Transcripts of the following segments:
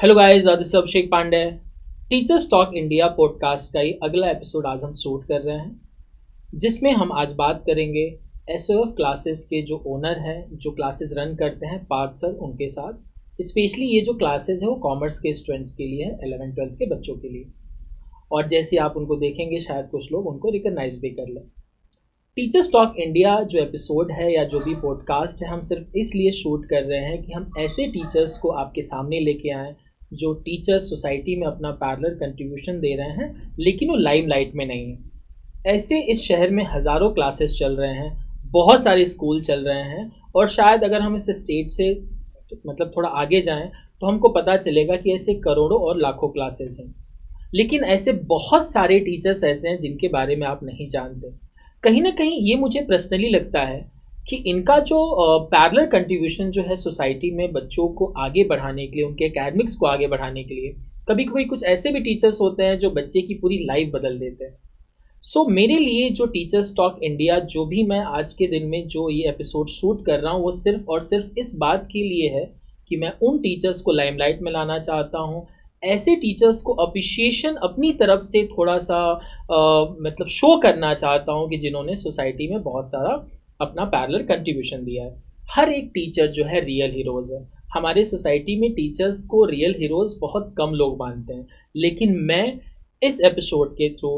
Hello guys, this is Abhishek Pandey. Teachers talk India podcast का ही अगला एपिसोड आज हम शूट कर रहे हैं, जिसमें हम आज बात करेंगे एसओएफ क्लासेस के जो ओनर हैं, जो क्लासेस रन करते हैं, पार्थ सर, उनके साथ। स्पेशली ये जो क्लासेस है वो कॉमर्स के स्टूडेंट्स के लिए है, 11th-12th के बच्चों के लिए। और जैसे आप उनको देखेंगे शायद कुछ लोग उनको रिकॉग्नाइज भी कर लें। टीचर्स टॉक इंडिया जो एपिसोड है या जो भी पॉडकास्ट है, हम सिर्फ इसलिए शूट कर रहे हैं कि हम ऐसे टीचर्स को आपके सामने लेके आएँ जो टीचर्स सोसाइटी में अपना पैरेलल कंट्रीब्यूशन दे रहे हैं, लेकिन वो लाइमलाइट में नहीं है। ऐसे इस शहर में हज़ारों क्लासेस चल रहे हैं, बहुत सारे स्कूल चल रहे हैं, और शायद अगर हम इस स्टेट से मतलब थोड़ा आगे जाएं तो हमको पता चलेगा कि ऐसे करोड़ों और लाखों क्लासेस हैं। लेकिन ऐसे बहुत सारे टीचर्स ऐसे हैं जिनके बारे में आप नहीं जानते। कहीं ना कहीं ये मुझे पर्सनली लगता है कि इनका जो पैरेलल कंट्रीब्यूशन जो है सोसाइटी में बच्चों को आगे बढ़ाने के लिए, उनके एकेडमिक्स को आगे बढ़ाने के लिए, कभी कभी कुछ ऐसे भी टीचर्स होते हैं जो बच्चे की पूरी लाइफ बदल देते हैं। सो मेरे लिए जो टीचर्स टॉक इंडिया, जो भी मैं आज के दिन में जो ये एपिसोड शूट कर रहा हूँ, वो सिर्फ और सिर्फ इस बात के लिए है कि मैं उन टीचर्स को लाइमलाइट में लाना चाहता हूँ। ऐसे टीचर्स को अप्रिशिएशन अपनी तरफ से थोड़ा सा मतलब शो करना चाहता हूँ कि जिन्होंने सोसाइटी में बहुत सारा अपना पैरेलल कंट्रीब्यूशन दिया है। हर एक टीचर जो है रियल हीरोज़ है। हमारे सोसाइटी में टीचर्स को रियल हीरोज़ बहुत कम लोग मानते हैं, लेकिन मैं इस एपिसोड के थ्रू,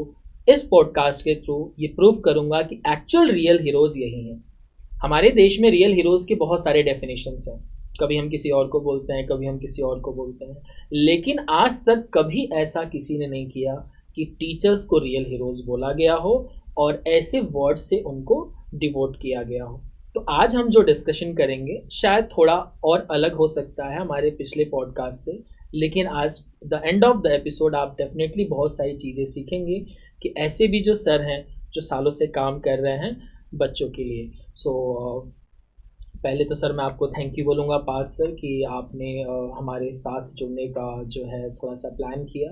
इस पॉडकास्ट के थ्रू ये प्रूव करूंगा कि एक्चुअल रियल हीरोज़ यही हैं। हमारे देश में रियल हीरोज़ के बहुत सारे डेफिनेशंस हैं। कभी हम किसी और को बोलते हैं, कभी हम किसी और को बोलते हैं, लेकिन आज तक कभी ऐसा किसी ने नहीं किया कि टीचर्स को रियल हीरोज़ बोला गया हो और ऐसे वर्ड से उनको डिवोट किया गया हो। तो आज हम जो डिस्कशन करेंगे शायद थोड़ा और अलग हो सकता है हमारे पिछले पॉडकास्ट से, लेकिन आज the end of the episode आप डेफिनेटली बहुत सारी चीज़ें सीखेंगे कि ऐसे भी जो सर हैं जो सालों से काम कर रहे हैं बच्चों के लिए। पहले तो सर मैं आपको थैंक यू बोलूँगा पार्थ सर कि आपने हमारे साथ जुड़ने का जो है थोड़ा सा प्लान किया।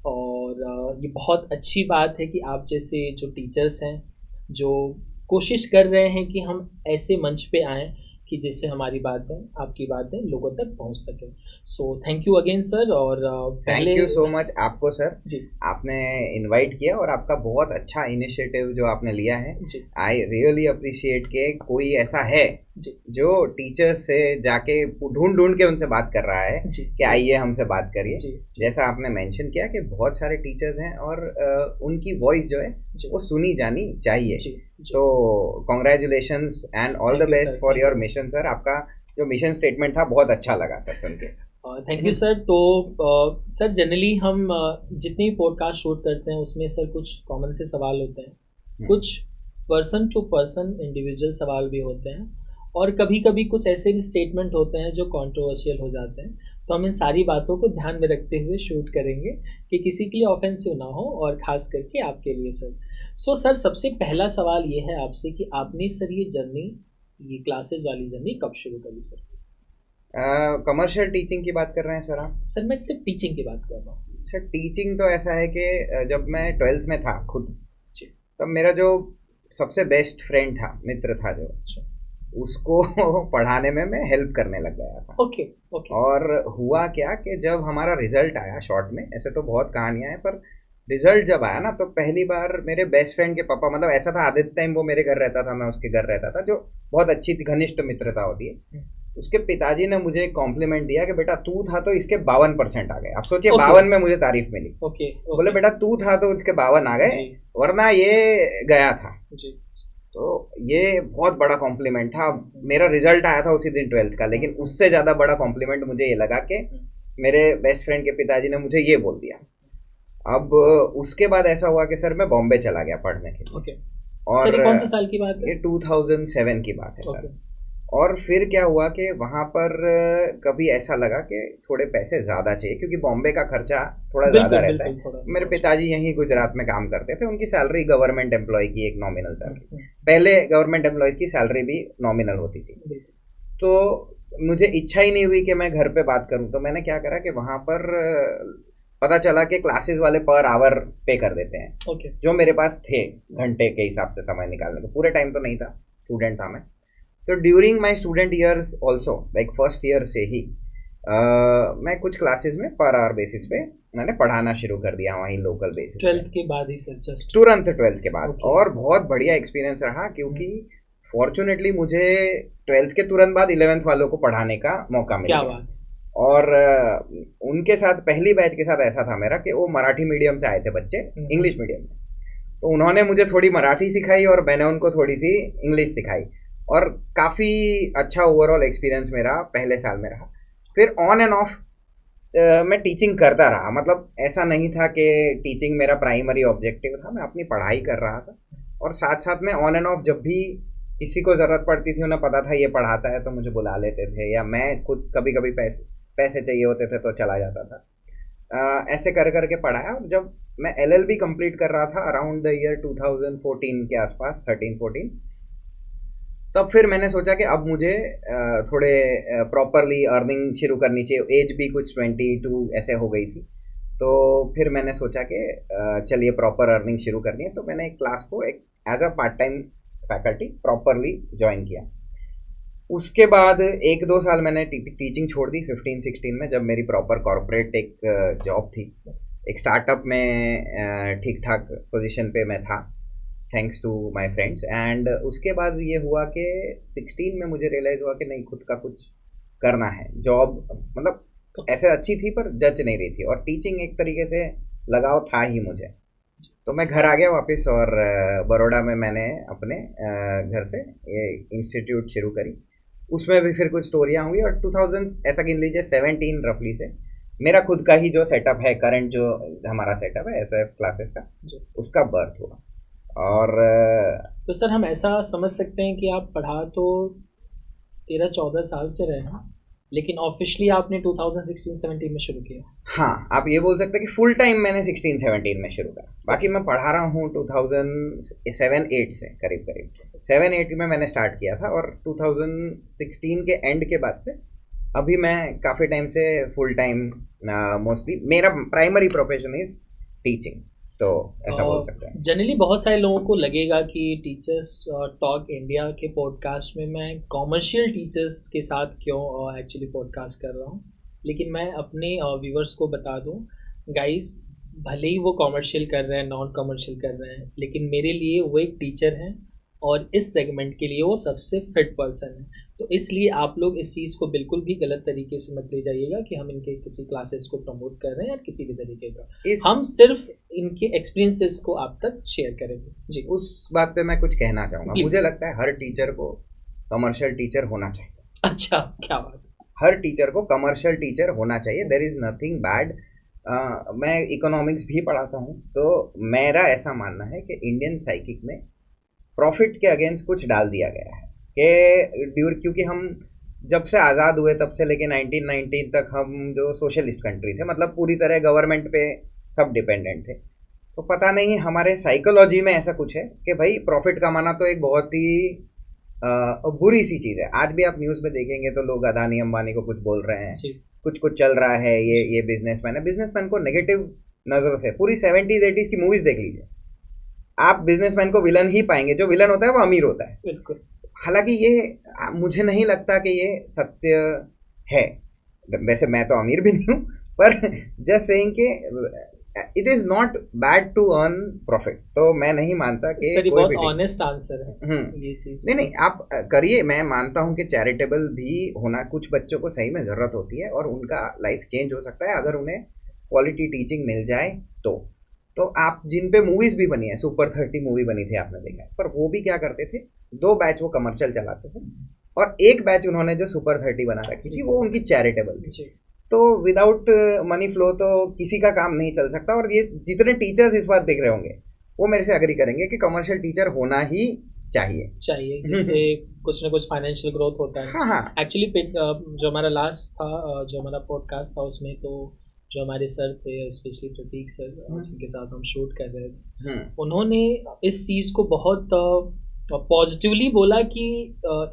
और ये बहुत अच्छी बात है कि आप जैसे जो टीचर्स हैं जो कोशिश कर रहे हैं कि हम ऐसे मंच पे आएँ कि जिससे हमारी बातें, आपकी बातें लोगों तक पहुंच सकें। So thank you again sir. और पहले थैंक यू सो मच आपको सर, जी आपने इनवाइट किया और आपका बहुत अच्छा इनिशिएटिव जो आपने लिया है। जी आई रियली अप्रिशिएट के कोई ऐसा है जी जो टीचर्स से जाके ढूंढ ढूंढ के उनसे बात कर रहा है जी कि आइए हमसे बात करिए। जी जैसा आपने मेंशन किया कि बहुत सारे टीचर्स हैं और उनकी वॉइस जो है जी वो सुनी जानी चाहिए। जी जी तो congratulations and all the thank you best sir, for thank your you. Mission sir. आपका जो मिशन स्टेटमेंट था बहुत अच्छा लगा सर सुन के। Thank you sir. तो सर जनरली हम जितनी भी पॉडकास्ट शूट करते हैं उसमें सर कुछ कॉमन से सवाल होते हैं, कुछ पर्सन टू पर्सन इंडिविजुअल सवाल भी होते हैं, और कभी कभी कुछ ऐसे भी स्टेटमेंट होते हैं जो कंट्रोवर्शियल हो जाते हैं। तो हम इन सारी बातों को ध्यान में रखते हुए शूट करेंगे कि किसी के लिए ऑफेंसिव ना हो, और ख़ास करके आपके लिए सर। सर सबसे पहला सवाल ये है आपसे कि आपने सर ये जर्नी, ये क्लासेस वाली जर्नी कब शुरू करी सर? कमर्शियल टीचिंग की बात कर रहे हैं सर आप? सर मैं सिर्फ टीचिंग की बात कर रहा हूँ। सर टीचिंग तो ऐसा है कि जब मैं 12th में था खुद, जी तब मेरा जो सबसे बेस्ट फ्रेंड था, मित्र था जो, अच्छा, उसको पढ़ाने में मैं हेल्प करने लग गया था। ओके ओके और हुआ क्या कि जब हमारा रिजल्ट आया, शॉर्ट में ऐसे तो बहुत कहानियां हैं, पर रिजल्ट जब आया ना तो पहली बार मेरे बेस्ट फ्रेंड के पापा, मतलब ऐसा था आधे टाइम वो मेरे घर रहता था, मैं उसके घर रहता था, जो बहुत अच्छी घनिष्ठ मित्रता होती है। उसके पिताजी ने मुझे कॉम्प्लीमेंट दिया कि बेटा तू था तो इसके 52% आ गए। आप सोचिए, Okay. 52 में मुझे तारीफ मिली। ओके बोले बेटा तू था तो उसके 52 आ गए, जी वरना ये गया था। जी तो ये बहुत बड़ा कॉम्प्लीमेंट था। मेरा रिजल्ट आया था उसी दिन 12th का, लेकिन उससे ज़्यादा बड़ा कॉम्प्लीमेंट मुझे ये लगा कि मेरे बेस्ट फ्रेंड के पिताजी ने मुझे ये बोल दिया। अब उसके बाद ऐसा हुआ कि सर मैं बॉम्बे चला गया पढ़ने के लिए। ओके और सर ये कौन से साल की बात है? ये 2007 की बात है सर। ओके और फिर क्या हुआ कि वहाँ पर कभी ऐसा लगा कि थोड़े पैसे ज़्यादा चाहिए, क्योंकि बॉम्बे का खर्चा थोड़ा ज़्यादा बिल्कुल रहता बिल्कुल थोड़ा है। सा मेरे पिताजी यहीं गुजरात में काम करते थे, उनकी सैलरी गवर्नमेंट एम्प्लॉय की एक नॉमिनल सैलरी, हम्म, पहले गवर्नमेंट एम्प्लॉय की सैलरी भी नॉमिनल होती थी। बिल्कुल तो मुझे इच्छा ही नहीं हुई कि मैं घर पे बात करूं, तो मैंने क्या करा कि वहाँ पर पता चला कि क्लासेस वाले पर आवर पे कर देते हैं, ओके जो मेरे पास थे घंटे के हिसाब से समय निकालने को। पूरे टाइम तो नहीं था, स्टूडेंट था मैं। तो during my student years also, like first year से ही मैं कुछ क्लासेस में पर आवर बेसिस पे मैंने पढ़ाना शुरू कर दिया वहीं लोकल बेसिस पे। 12th के बाद ही सर? जस्ट तुरंत 12th के बाद। Okay. और बहुत बढ़िया एक्सपीरियंस रहा, क्योंकि फॉर्चुनेटली मुझे 12th के तुरंत बाद 11th वालों को पढ़ाने का मौका मिल क्या गया। बात। और उनके साथ पहली बैच के साथ ऐसा था मेरा कि वो मराठी मीडियम से आए थे बच्चे इंग्लिश मीडियम में, तो उन्होंने मुझे थोड़ी मराठी सिखाई और मैंने उनको थोड़ी सी इंग्लिश सिखाई, और काफ़ी अच्छा ओवरऑल एक्सपीरियंस मेरा पहले साल में रहा। फिर ऑन एंड ऑफ मैं टीचिंग करता रहा, मतलब ऐसा नहीं था कि टीचिंग मेरा प्राइमरी ऑब्जेक्टिव था, मैं अपनी पढ़ाई कर रहा था और साथ साथ में ऑन एंड ऑफ जब भी किसी को ज़रूरत पड़ती थी, उन्हें पता था ये पढ़ाता है तो मुझे बुला लेते थे, या मैं खुद कभी कभी पैसे चाहिए होते थे तो चला जाता था। ऐसे कर करके पढ़ाया। और जब मैं LLB कंप्लीट कर रहा था अराउंड द ईयर 2014 के आसपास, 13-14, तब फिर मैंने सोचा कि अब मुझे थोड़े प्रॉपरली अर्निंग शुरू करनी चाहिए। एज भी कुछ 22 ऐसे हो गई थी, तो फिर मैंने सोचा कि चलिए प्रॉपर अर्निंग शुरू करनी है। तो मैंने एक क्लास को एक as a part time faculty properly join किया। उसके बाद 1-2 साल मैंने टीचिंग छोड़ दी 15-16 में, जब मेरी प्रॉपर कॉर्पोरेट एक जॉब थी। एक स्टार्टअप में ठीक ठाक पोजीशन पे मैं था, thanks to my friends. And उसके बाद ये हुआ कि 16 में मुझे रियलाइज़ हुआ कि नहीं, खुद का कुछ करना है। जॉब मतलब ऐसे अच्छी थी पर जच नहीं रही थी, और टीचिंग एक तरीके से लगाव था ही मुझे। तो मैं घर आ गया वापस, और बड़ौदा में मैंने अपने घर से ये इंस्टीट्यूट शुरू करी। उसमें भी फिर कुछ स्टोरियाँ हुई, और 2000 ऐसा गिन लीजिए 17 रफली से मेरा खुद का ही जो सेटअप है, करंट जो हमारा सेटअप है SOF क्लासेस का, उसका बर्थ हुआ। और तो सर हम ऐसा समझ सकते हैं कि आप पढ़ा तो 13-14 साल से रहे हैं, लेकिन ऑफिशियली आपने 2016-17 में शुरू किया? हाँ, आप ये बोल सकते हैं कि फुल टाइम मैंने 16-17 में शुरू करा। बाकी मैं पढ़ा रहा हूँ 2007-8 से, करीब करीब 7-8 में मैंने स्टार्ट किया था, और 2016 के एंड के बाद से अभी मैं काफ़ी टाइम से फुल टाइम, मोस्टली मेरा प्राइमरी प्रोफेशन इज टीचिंग, तो ऐसा बोल सकते हैं। जनरली बहुत सारे लोगों को लगेगा कि टीचर्स टॉक इंडिया के पॉडकास्ट में मैं कॉमर्शियल टीचर्स के साथ क्यों एक्चुअली पॉडकास्ट कर रहा हूँ, लेकिन मैं अपने व्यूवर्स को बता दूँ गाइस, भले ही वो कॉमर्शियल कर रहे हैं, नॉन कॉमर्शियल कर रहे हैं, लेकिन मेरे लिए वो एक टीचर हैं और इस सेगमेंट के लिए वो सबसे फिट पर्सन है। तो इसलिए आप लोग इस चीज़ को बिल्कुल भी गलत तरीके से मत ले जाइएगा कि हम इनके किसी क्लासेस को प्रमोट कर रहे हैं या किसी भी तरीके का। हम सिर्फ इनके एक्सपीरियंसेस को आप तक शेयर करेंगे। जी, उस बात पे मैं कुछ कहना चाहूँगा। मुझे लगता है हर टीचर को कमर्शियल टीचर होना चाहिए। अच्छा, क्या बात। हर टीचर को कमर्शियल टीचर होना चाहिए, देयर इज़ नथिंग बैड। मैं इकोनॉमिक्स भी पढ़ाता हूँ, तो मेरा ऐसा मानना है कि इंडियन साइकिक में प्रॉफिट के अगेंस्ट कुछ डाल दिया गया है कि क्योंकि हम जब से आज़ाद हुए तब से लेके 1990 तक हम जो सोशलिस्ट कंट्री थे, मतलब पूरी तरह गवर्नमेंट पे सब डिपेंडेंट थे। तो पता नहीं हमारे साइकोलॉजी में ऐसा कुछ है कि भाई प्रॉफिट कमाना तो एक बहुत ही बुरी सी चीज़ है। आज भी आप न्यूज़ में देखेंगे तो लोग अदानी अंबानी को कुछ बोल रहे हैं, कुछ चल रहा है, ये बिजनेसमैन है। बिजनेसमैन को नेगेटिव नज़र से, पूरी 70s-80s की मूवीज़ देख लीजिए, आप बिजनेसमैन को विलन ही पाएंगे। जो विलन होता है वो अमीर होता है। बिल्कुल। हालांकि ये मुझे नहीं लगता कि ये सत्य है, वैसे मैं तो अमीर भी नहीं हूँ, पर जस्ट सेइंग कि it is not bad to earn profit. तो मैं नहीं मानता कि सर, बहुत ऑनेस्ट आंसर है ये चीज। नहीं, आप करिए। मैं मानता हूँ कि चैरिटेबल भी होना, कुछ बच्चों को सही में ज़रूरत होती है और उनका लाइफ चेंज हो सकता है अगर उन्हें क्वालिटी टीचिंग मिल जाए। तो आप जिन पे मूवीज भी बनी है, सुपर 30 मूवी बनी थी, आपने देखा है, पर वो भी क्या करते थे, 2 बैच वो कमर्शियल चलाते थे और 1 बैच उन्होंने जो सुपर 30 बना रखी थी वो उनकी चैरिटेबल थी। तो विदाउट मनी फ्लो तो किसी का काम नहीं चल सकता। और ये जितने टीचर्स इस बात देख रहे होंगे वो मेरे से अग्री करेंगे कि कमर्शियल टीचर होना ही चाहिए जिससे कुछ ना कुछ फाइनेंशियल ग्रोथ होता है। हाँ। एक्चुअली जो हमारा लास्ट था, जो हमारा पॉडकास्ट था, उसमें तो जो हमारे सर थे, स्पेशली प्रतीक सर, जिनके साथ हम शूट कर रहे थे, उन्होंने इस चीज़ को बहुत पॉजिटिवली बोला कि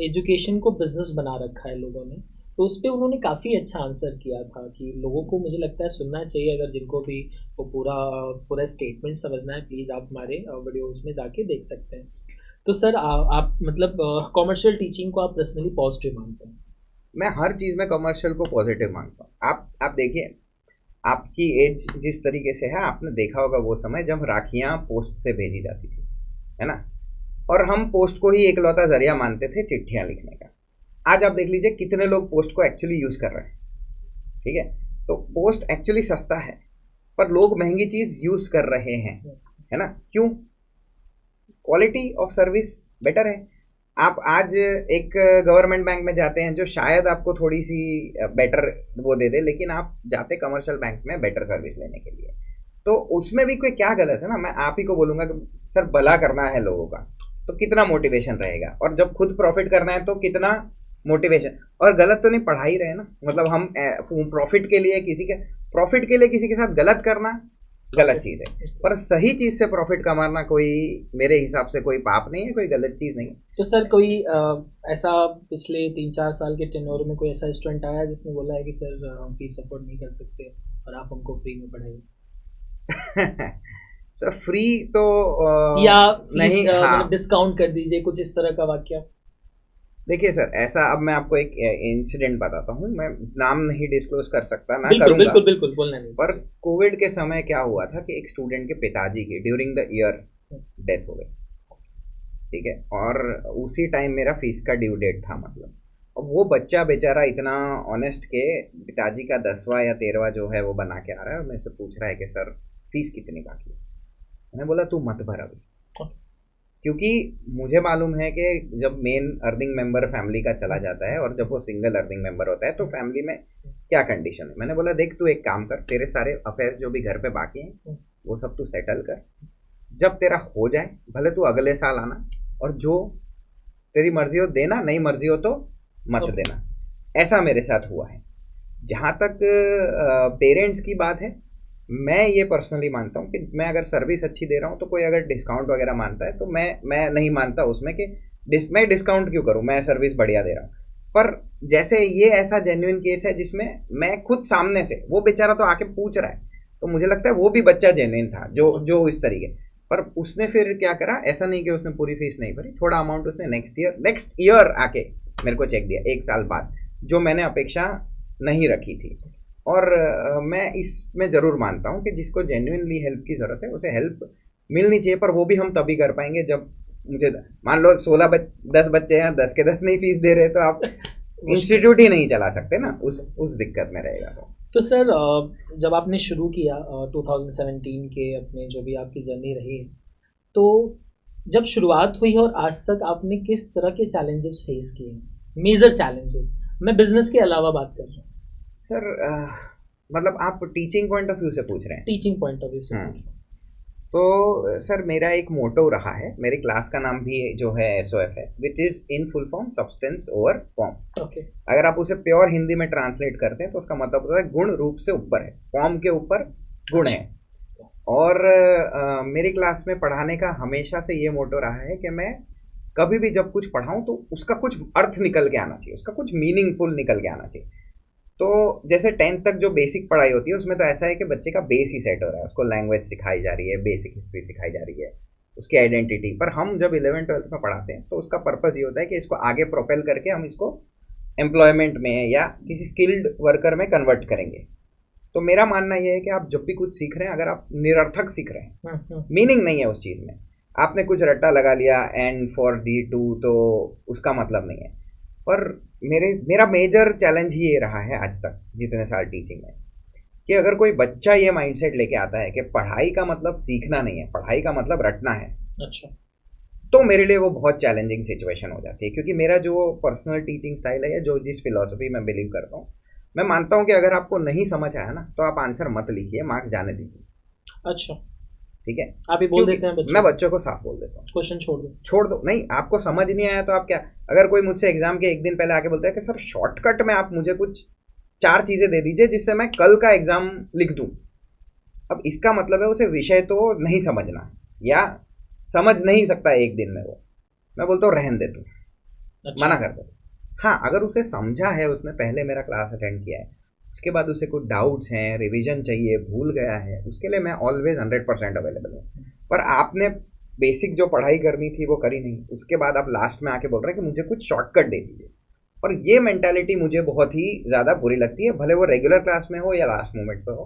एजुकेशन को बिजनेस बना रखा है लोगों ने। तो उस पर उन्होंने काफ़ी अच्छा आंसर किया था कि लोगों को, मुझे लगता है, सुनना चाहिए। अगर जिनको भी वो पूरा स्टेटमेंट समझना है, प्लीज़ आप हमारे वीडियोज़ में जाके देख सकते हैं। तो सर आप मतलब कॉमर्शियल टीचिंग को आप पर्सनली पॉजिटिव मानते हैं? मैं हर चीज़ में कमर्शियल को पॉजिटिव मानता हूँ। आप देखिए, आपकी एज जिस तरीके से है, आपने देखा होगा वो समय जब राखियाँ पोस्ट से भेजी जाती थी, है ना, और हम पोस्ट को ही एकलौता जरिया मानते थे चिट्ठियाँ लिखने का। आज आप देख लीजिए कितने लोग पोस्ट को एक्चुअली यूज़ कर रहे हैं। ठीक है, तो पोस्ट एक्चुअली सस्ता है, पर लोग महंगी चीज़ यूज़ कर रहे हैं, है ना। क्यों? क्वालिटी ऑफ सर्विस बेटर है। आप आज एक गवर्नमेंट बैंक में जाते हैं जो शायद आपको थोड़ी सी बेटर वो दे दे, लेकिन आप जाते कमर्शियल बैंक्स में बेटर सर्विस लेने के लिए, तो उसमें भी कोई क्या गलत है ना। मैं आप ही को बोलूँगा कि सर भला करना है लोगों का, तो कितना मोटिवेशन रहेगा, और जब खुद प्रॉफिट करना है तो कितना मोटिवेशन। और गलत तो नहीं पढ़ा ही रहे ना, मतलब हम प्रॉफिट के लिए किसी के साथ गलत करना गलत चीज़ है, पर सही चीज़ से प्रॉफिट कमाना कोई, मेरे हिसाब से कोई पाप नहीं है, कोई गलत चीज़ नहीं है। तो सर कोई ऐसा पिछले 3-4 साल के टेन्योर में कोई ऐसा स्टूडेंट आया जिसने बोला है कि सर हम फीस अफोर्ड नहीं कर सकते और आप हमको फ्री में पढ़ाइए? सर फ्री तो या फीस नहीं, हाँ। मतलब डिस्काउंट कर दीजिए, कुछ इस तरह का वाक्य? देखिए सर, ऐसा अब मैं आपको एक इंसिडेंट बताता हूँ, मैं नाम नहीं डिस्क्लोज कर सकता, ना बिल्कुल करूँगा। बिल्कुल बिल्कुल, बोलना नहीं। पर कोविड के समय क्या हुआ था कि एक स्टूडेंट के पिताजी की ड्यूरिंग द ईयर डेथ हो गई। ठीक है, और उसी टाइम मेरा फीस का ड्यू डेट था, मतलब अब वो बच्चा बेचारा इतना ऑनेस्ट के पिताजी का 10वां या 13वां जो है वो बना के आ रहा है, और मेरे से पूछ रहा है कि सर फीस कितनी बाकी है। मैंने बोला तू मत भर अभी, क्योंकि मुझे मालूम है कि जब मेन अर्निंग मेंबर फैमिली का चला जाता है और जब वो सिंगल अर्निंग मेंबर होता है तो फैमिली में क्या कंडीशन है। मैंने बोला देख, तू एक काम कर, तेरे सारे अफेयर्स जो भी घर पे बाकी हैं वो सब तू सेटल कर, जब तेरा हो जाए भले तू अगले साल आना, और जो तेरी मर्जी हो देना, नहीं मर्जी हो तो मत देना। ऐसा मेरे साथ हुआ है। जहाँ तक पेरेंट्स की बात है, मैं ये पर्सनली मानता हूँ कि मैं अगर सर्विस अच्छी दे रहा हूँ तो कोई अगर डिस्काउंट वगैरह मानता है तो मैं नहीं मानता उसमें कि मैं डिस्काउंट क्यों करूँ, मैं सर्विस बढ़िया दे रहा हूँ। पर जैसे ये ऐसा जेन्युइन केस है जिसमें मैं खुद सामने से, वो बेचारा तो आके पूछ रहा है, तो मुझे लगता है वो भी बच्चा जेन्युइन था जो इस तरीके। पर उसने फिर क्या करा, ऐसा नहीं कि उसने पूरी फीस नहीं भरी, थोड़ा अमाउंट उसने नेक्स्ट ईयर आके मेरे को चेक दिया 1 साल बाद, जो मैंने अपेक्षा नहीं रखी थी। और मैं इसमें ज़रूर मानता हूँ कि जिसको जेन्युइनली हेल्प की ज़रूरत है उसे हेल्प मिलनी चाहिए, पर वो भी हम तभी कर पाएंगे जब, मुझे मान लो 10 बच्चे हैं, 10 के 10 नहीं फीस दे रहे, तो आप इंस्टीट्यूट ही नहीं चला सकते ना, उस दिक्कत में रहेगा। तो सर जब आपने शुरू किया 2017 के अपने जो भी आपकी जर्नी रही है, तो जब शुरुआत हुई और आज तक आपने किस तरह के चैलेंजेस फेस किए, मेजर चैलेंजेस? मैं बिजनेस के अलावा बात कर रहा हूँ सर। मतलब आप टीचिंग पॉइंट ऑफ व्यू से पूछ रहे हैं? टीचिंग पॉइंट ऑफ व्यू से पूछ रहा हूँ। तो सर मेरा एक मोटो रहा है, मेरी क्लास का नाम भी जो है SOF है, which is in full form substance over form. Okay. अगर आप उसे प्योर हिंदी में ट्रांसलेट करते हैं तो उसका मतलब होता है गुण रूप से ऊपर है, फॉर्म के ऊपर गुण है। और मेरी क्लास में पढ़ाने का हमेशा से ये मोटो रहा है कि मैं कभी भी जब कुछ पढ़ाऊँ तो उसका कुछ अर्थ निकल के आना चाहिए, उसका कुछ मीनिंगफुल निकल के आना चाहिए। तो जैसे 10th तक जो बेसिक पढ़ाई होती है उसमें तो ऐसा है कि बच्चे का बेस ही सेट हो रहा है, उसको लैंग्वेज सिखाई जा रही है, बेसिक हिस्ट्री सिखाई जा रही है, उसकी आइडेंटिटी। पर हम जब 11th-12th में पढ़ाते हैं तो उसका पर्पस ये होता है कि इसको आगे प्रोपेल करके हम इसको एम्प्लॉयमेंट में या किसी स्किल्ड वर्कर में कन्वर्ट करेंगे। तो मेरा मानना यह है कि आप जब भी कुछ सीख रहे हैं, अगर आप निरर्थक सीख रहे हैं, मीनिंग नहीं है उस चीज़ में, आपने कुछ रट्टा लगा लिया एंड फॉर दी टू, तो उसका मतलब नहीं है। पर मेरा मेजर चैलेंज ही ये रहा है आज तक जितने साल टीचिंग में, कि अगर कोई बच्चा ये माइंडसेट लेके आता है कि पढ़ाई का मतलब सीखना नहीं है, पढ़ाई का मतलब रटना है, अच्छा, तो मेरे लिए वो बहुत चैलेंजिंग सिचुएशन हो जाती है। क्योंकि मेरा जो पर्सनल टीचिंग स्टाइल है, जो जिस फिलॉसफी में बिलीव करता हूँ, मैं मानता हूँ कि अगर आपको नहीं समझ आया ना तो आप आंसर मत लिखिए, मार्क्स जाने दीजिए। अच्छा, ठीक है, आप ही बोल देते हैं बच्चों? मैं बच्चों को साफ बोल देता हूँ, क्वेश्चन छोड़ दो। नहीं, आपको समझ नहीं आया तो आप क्या, अगर कोई मुझसे एग्जाम के एक दिन पहले आके बोलता है कि सर शॉर्टकट में आप मुझे कुछ 4 चीज़ें दे दीजिए जिससे मैं कल का एग्जाम लिख दूँ, अब इसका मतलब है उसे विषय तो नहीं समझना, या समझ नहीं सकता एक दिन में वो। मैं बोलता हूँ रहने दे तू, मना कर दे। हाँ, अगर उसे समझा है, उसने पहले मेरा क्लास अटेंड किया है, उसके बाद उसे कुछ डाउट्स हैं, रिवीजन चाहिए, भूल गया है, उसके लिए मैं ऑलवेज 100% अवेलेबल हूँ। पर आपने बेसिक जो पढ़ाई करनी थी वो करी नहीं, उसके बाद आप लास्ट में आके बोल रहे हैं कि मुझे कुछ शॉर्टकट दे दीजिए, और ये मेंटालिटी मुझे बहुत ही ज़्यादा बुरी लगती है, भले वो रेगुलर क्लास में हो या लास्ट मोमेंट पे हो।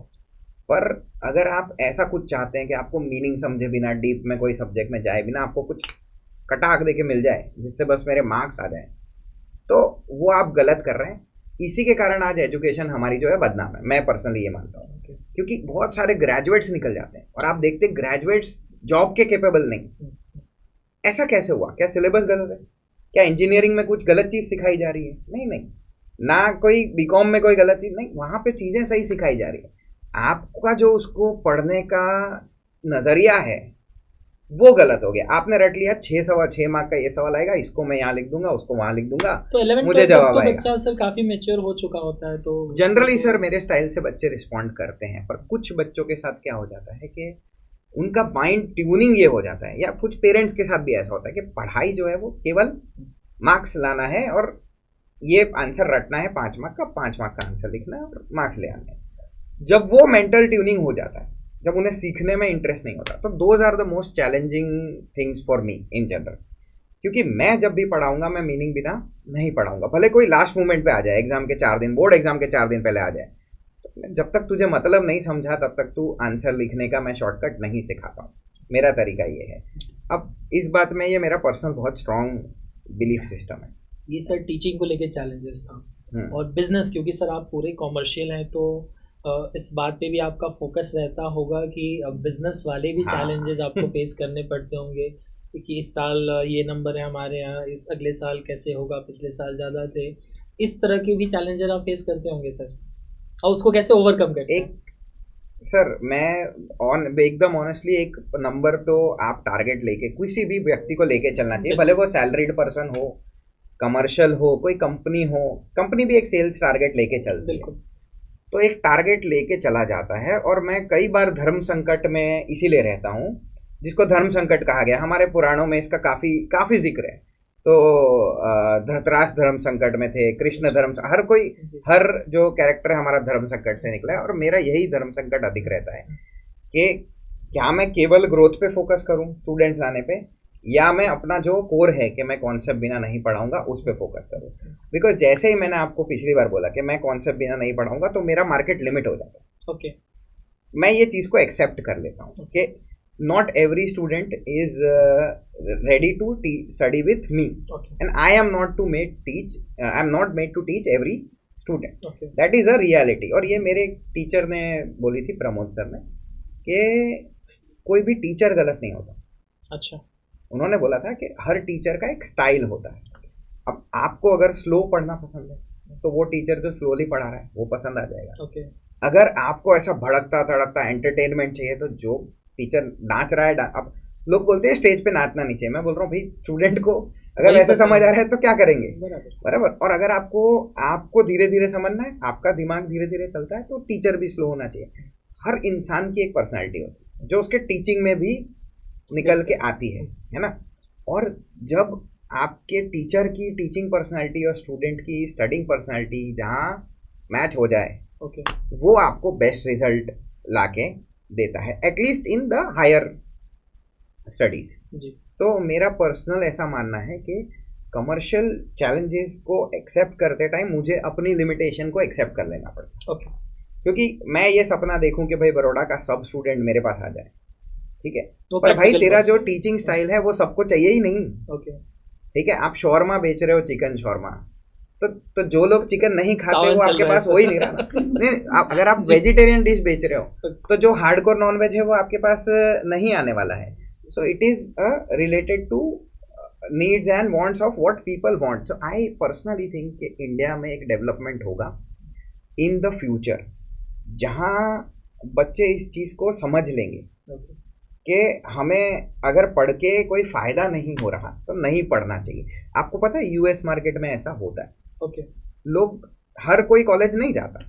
पर अगर आप ऐसा कुछ चाहते हैं कि आपको मीनिंग समझे बिना, डीप में कोई सब्जेक्ट में जाए बिना, आपको कुछ कटाक दे के मिल जाए जिससे बस मेरे मार्क्स आ जाए, तो वो आप गलत कर रहे हैं। इसी के कारण आज एजुकेशन हमारी जो है बदनाम है, मैं पर्सनली ये मानता हूँ। क्योंकि बहुत सारे ग्रेजुएट्स निकल जाते हैं और आप देखते हैं ग्रेजुएट्स जॉब के कैपेबल नहीं। ऐसा कैसे हुआ? क्या सिलेबस गलत है? क्या इंजीनियरिंग में कुछ गलत चीज़ सिखाई जा रही है? नहीं नहीं, ना कोई बीकॉम में कोई गलत चीज़ नहीं, वहाँ पे चीज़ें सही सिखाई जा रही है। आपका जो उसको पढ़ने का नज़रिया है वो गलत हो गया। आपने रट लिया 6 मार्क का ये सवाल आएगा, इसको मैं यहाँ लिख दूंगा, उसको वहाँ लिख दूंगा, तो 11 मुझे जवाब आएगा। बच्चा सर काफी मैच्योर हो चुका होता है, तो जनरली सर मेरे स्टाइल से बच्चे रिस्पॉन्ड करते हैं, पर कुछ बच्चों के साथ क्या हो जाता है कि उनका माइंड ट्यूनिंग ये हो जाता है, या कुछ पेरेंट्स के साथ भी ऐसा होता है कि पढ़ाई जो है वो केवल मार्क्स लाना है और ये आंसर रटना है 5 मार्क का, 5 मार्क का आंसर लिखना है और मार्क्स ले आने हैं। जब वो मेंटल ट्यूनिंग हो जाता है, जब उन्हें सीखने में इंटरेस्ट नहीं होता, तो those are the most challenging things for me in general. क्योंकि मैं जब भी पढ़ाऊंगा मैं मीनिंग बिना नहीं पढ़ाऊंगा, भले कोई लास्ट मोमेंट पे आ जाए, एग्जाम के 4 दिन, बोर्ड एग्जाम के 4 दिन पहले आ जाए, तो जब तक तुझे मतलब नहीं समझा तब तक तू आंसर लिखने का मैं शॉर्टकट नहीं सिखाता हूँ। मेरा तरीका ये है। अब इस बात में ये मेरा पर्सनल बहुत स्ट्रांग बिलीफ सिस्टम है। ये सर टीचिंग को लेके चैलेंजेस था, और बिजनेस, क्योंकि सर आप पूरे कॉमर्शियल हैं, तो इस बात पे भी आपका फोकस रहता होगा कि अब बिजनेस वाले भी चैलेंजेस आपको फेस करने पड़ते होंगे कि इस साल ये नंबर है हमारे यहाँ, इस अगले साल कैसे होगा, पिछले साल ज़्यादा थे। इस तरह के भी चैलेंजेस आप फेस करते होंगे सर, और उसको कैसे ओवरकम करते हैं? सर मैं एकदम ऑनेस्टली, एक नंबर तो आप टारगेट लेके किसी भी व्यक्ति को लेके चलना चाहिए, भले वो सैलरीड पर्सन हो, कमर्शियल हो, कोई कंपनी हो। कंपनी भी एक सेल्स टारगेट लेके चलती है, तो एक टारगेट लेके चला जाता है। और मैं कई बार धर्म संकट में इसीलिए रहता हूँ, जिसको धर्म संकट कहा गया, हमारे पुराणों में इसका काफी जिक्र है। तो धृतराष्ट्र धर्म संकट में थे, कृष्ण धर्म, हर जो कैरेक्टर है हमारा धर्म संकट से निकला है। और मेरा यही धर्म संकट अधिक रहता है कि क्या मैं केवल ग्रोथ पे फोकस करूं, स्टूडेंट्स लाने पे, या मैं अपना जो कोर है कि मैं कॉन्सेप्ट बिना नहीं पढ़ाऊंगा उस पर फोकस करूँ। बिकॉज जैसे ही मैंने आपको पिछली बार बोला कि मैं कॉन्सेप्ट बिना नहीं पढ़ाऊंगा तो मेरा मार्केट लिमिट हो जाता है। ओके, मैं ये चीज़ को एक्सेप्ट कर लेता हूँ कि not every student is ready to study with me, and I am not made to teach every student. That is a reality. और ये मेरे टीचर ने बोली थी, प्रमोद सर ने, कि कोई भी टीचर गलत नहीं होता। अच्छा, उन्होंने बोला था कि हर टीचर का एक स्टाइल होता है। अब आपको अगर स्लो पढ़ना पसंद है तो वो टीचर जो स्लोली पढ़ा रहा है वो पसंद आ जाएगा। अगर आपको ऐसा भड़कता तड़कता एंटरटेनमेंट चाहिए तो जो टीचर नाच रहा है, अब लोग बोलते हैं स्टेज पे नाचना नहीं चाहिए, मैं बोल रहा हूँ भाई स्टूडेंट को अगर वैसे समझ आ रहा है तो क्या करेंगे, बराबर। और अगर आपको धीरे धीरे समझना है, आपका दिमाग धीरे धीरे चलता है, तो टीचर भी स्लो होना चाहिए। हर इंसान की एक पर्सनैलिटी होती है जो उसके टीचिंग में भी निकल के आती है ना। और जब आपके टीचर की टीचिंग पर्सनालिटी और स्टूडेंट की स्टडिंग पर्सनालिटी जहाँ मैच हो जाए, वो आपको बेस्ट रिजल्ट लाके देता है, at least in the higher studies. तो मेरा पर्सनल ऐसा मानना है कि कमर्शियल चैलेंजेस को एक्सेप्ट करते टाइम मुझे अपनी लिमिटेशन को एक्सेप्ट कर लेना पड़ता है। क्योंकि मैं ये सपना देखूं कि भाई बड़ौदा का सब स्टूडेंट मेरे पास आ जाए, ठीक है, तो पर भाई तेरा जो टीचिंग स्टाइल है वो सबको चाहिए ही नहीं। ठीक है, आप शॉर्मा बेच रहे हो, चिकन शॉर्मा, तो जो लोग चिकन नहीं खाते वो आपके पास हो ही नहीं रहा। नहीं, अगर आप वेजिटेरियन डिश बेच रहे हो तो जो हार्डकोर नॉनवेज है वो आपके पास नहीं आने वाला है। So it is related to needs and wants of what people want. So I personally think कि इंडिया में एक डेवलपमेंट होगा इन द फ्यूचर जहाँ बच्चे इस चीज़ को समझ लेंगे कि हमें अगर पढ़ के कोई फ़ायदा नहीं हो रहा तो नहीं पढ़ना चाहिए। आपको पता है यूएस मार्केट में ऐसा होता है। लोग हर कोई कॉलेज नहीं जाता।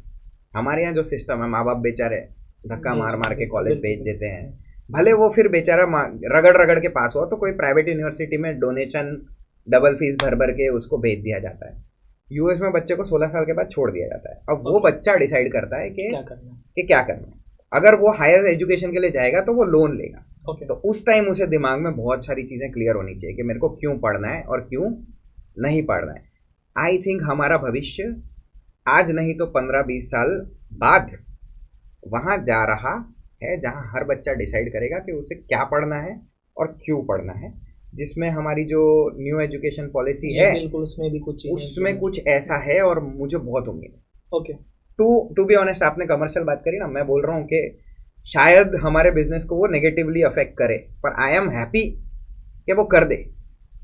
हमारे यहाँ जो सिस्टम है, माँ बाप बेचारे धक्का मार मार के कॉलेज भेज देते हैं, भले वो फिर बेचारा रगड़ रगड़ के पास हुआ तो कोई प्राइवेट यूनिवर्सिटी में डोनेशन डबल फीस भर भर के उसको भेज दिया जाता है। यूएस में बच्चे को 16 साल के बाद छोड़ दिया जाता है। अब वो बच्चा डिसाइड करता है कि क्या करना है। अगर वो हायर एजुकेशन के लिए जाएगा तो वो लोन लेगा। तो उस टाइम उसे दिमाग में बहुत सारी चीज़ें क्लियर होनी चाहिए कि मेरे को क्यों पढ़ना है और क्यों नहीं पढ़ना है। आई थिंक हमारा भविष्य आज नहीं तो 15-20 साल बाद वहां जा रहा है जहां हर बच्चा डिसाइड करेगा कि उसे क्या पढ़ना है और क्यों पढ़ना है, जिसमें हमारी जो न्यू एजुकेशन पॉलिसी है बिल्कुल उसमें भी कुछ उसमें कुछ ऐसा है और मुझे बहुत उम्मीद है। ओके, टू बी ऑनेस्ट, आपने कमर्शियल बात करी ना, मैं बोल रहा हूँ कि शायद हमारे बिजनेस को वो नेगेटिवली अफेक्ट करे, पर आई एम हैप्पी कि वो कर दे।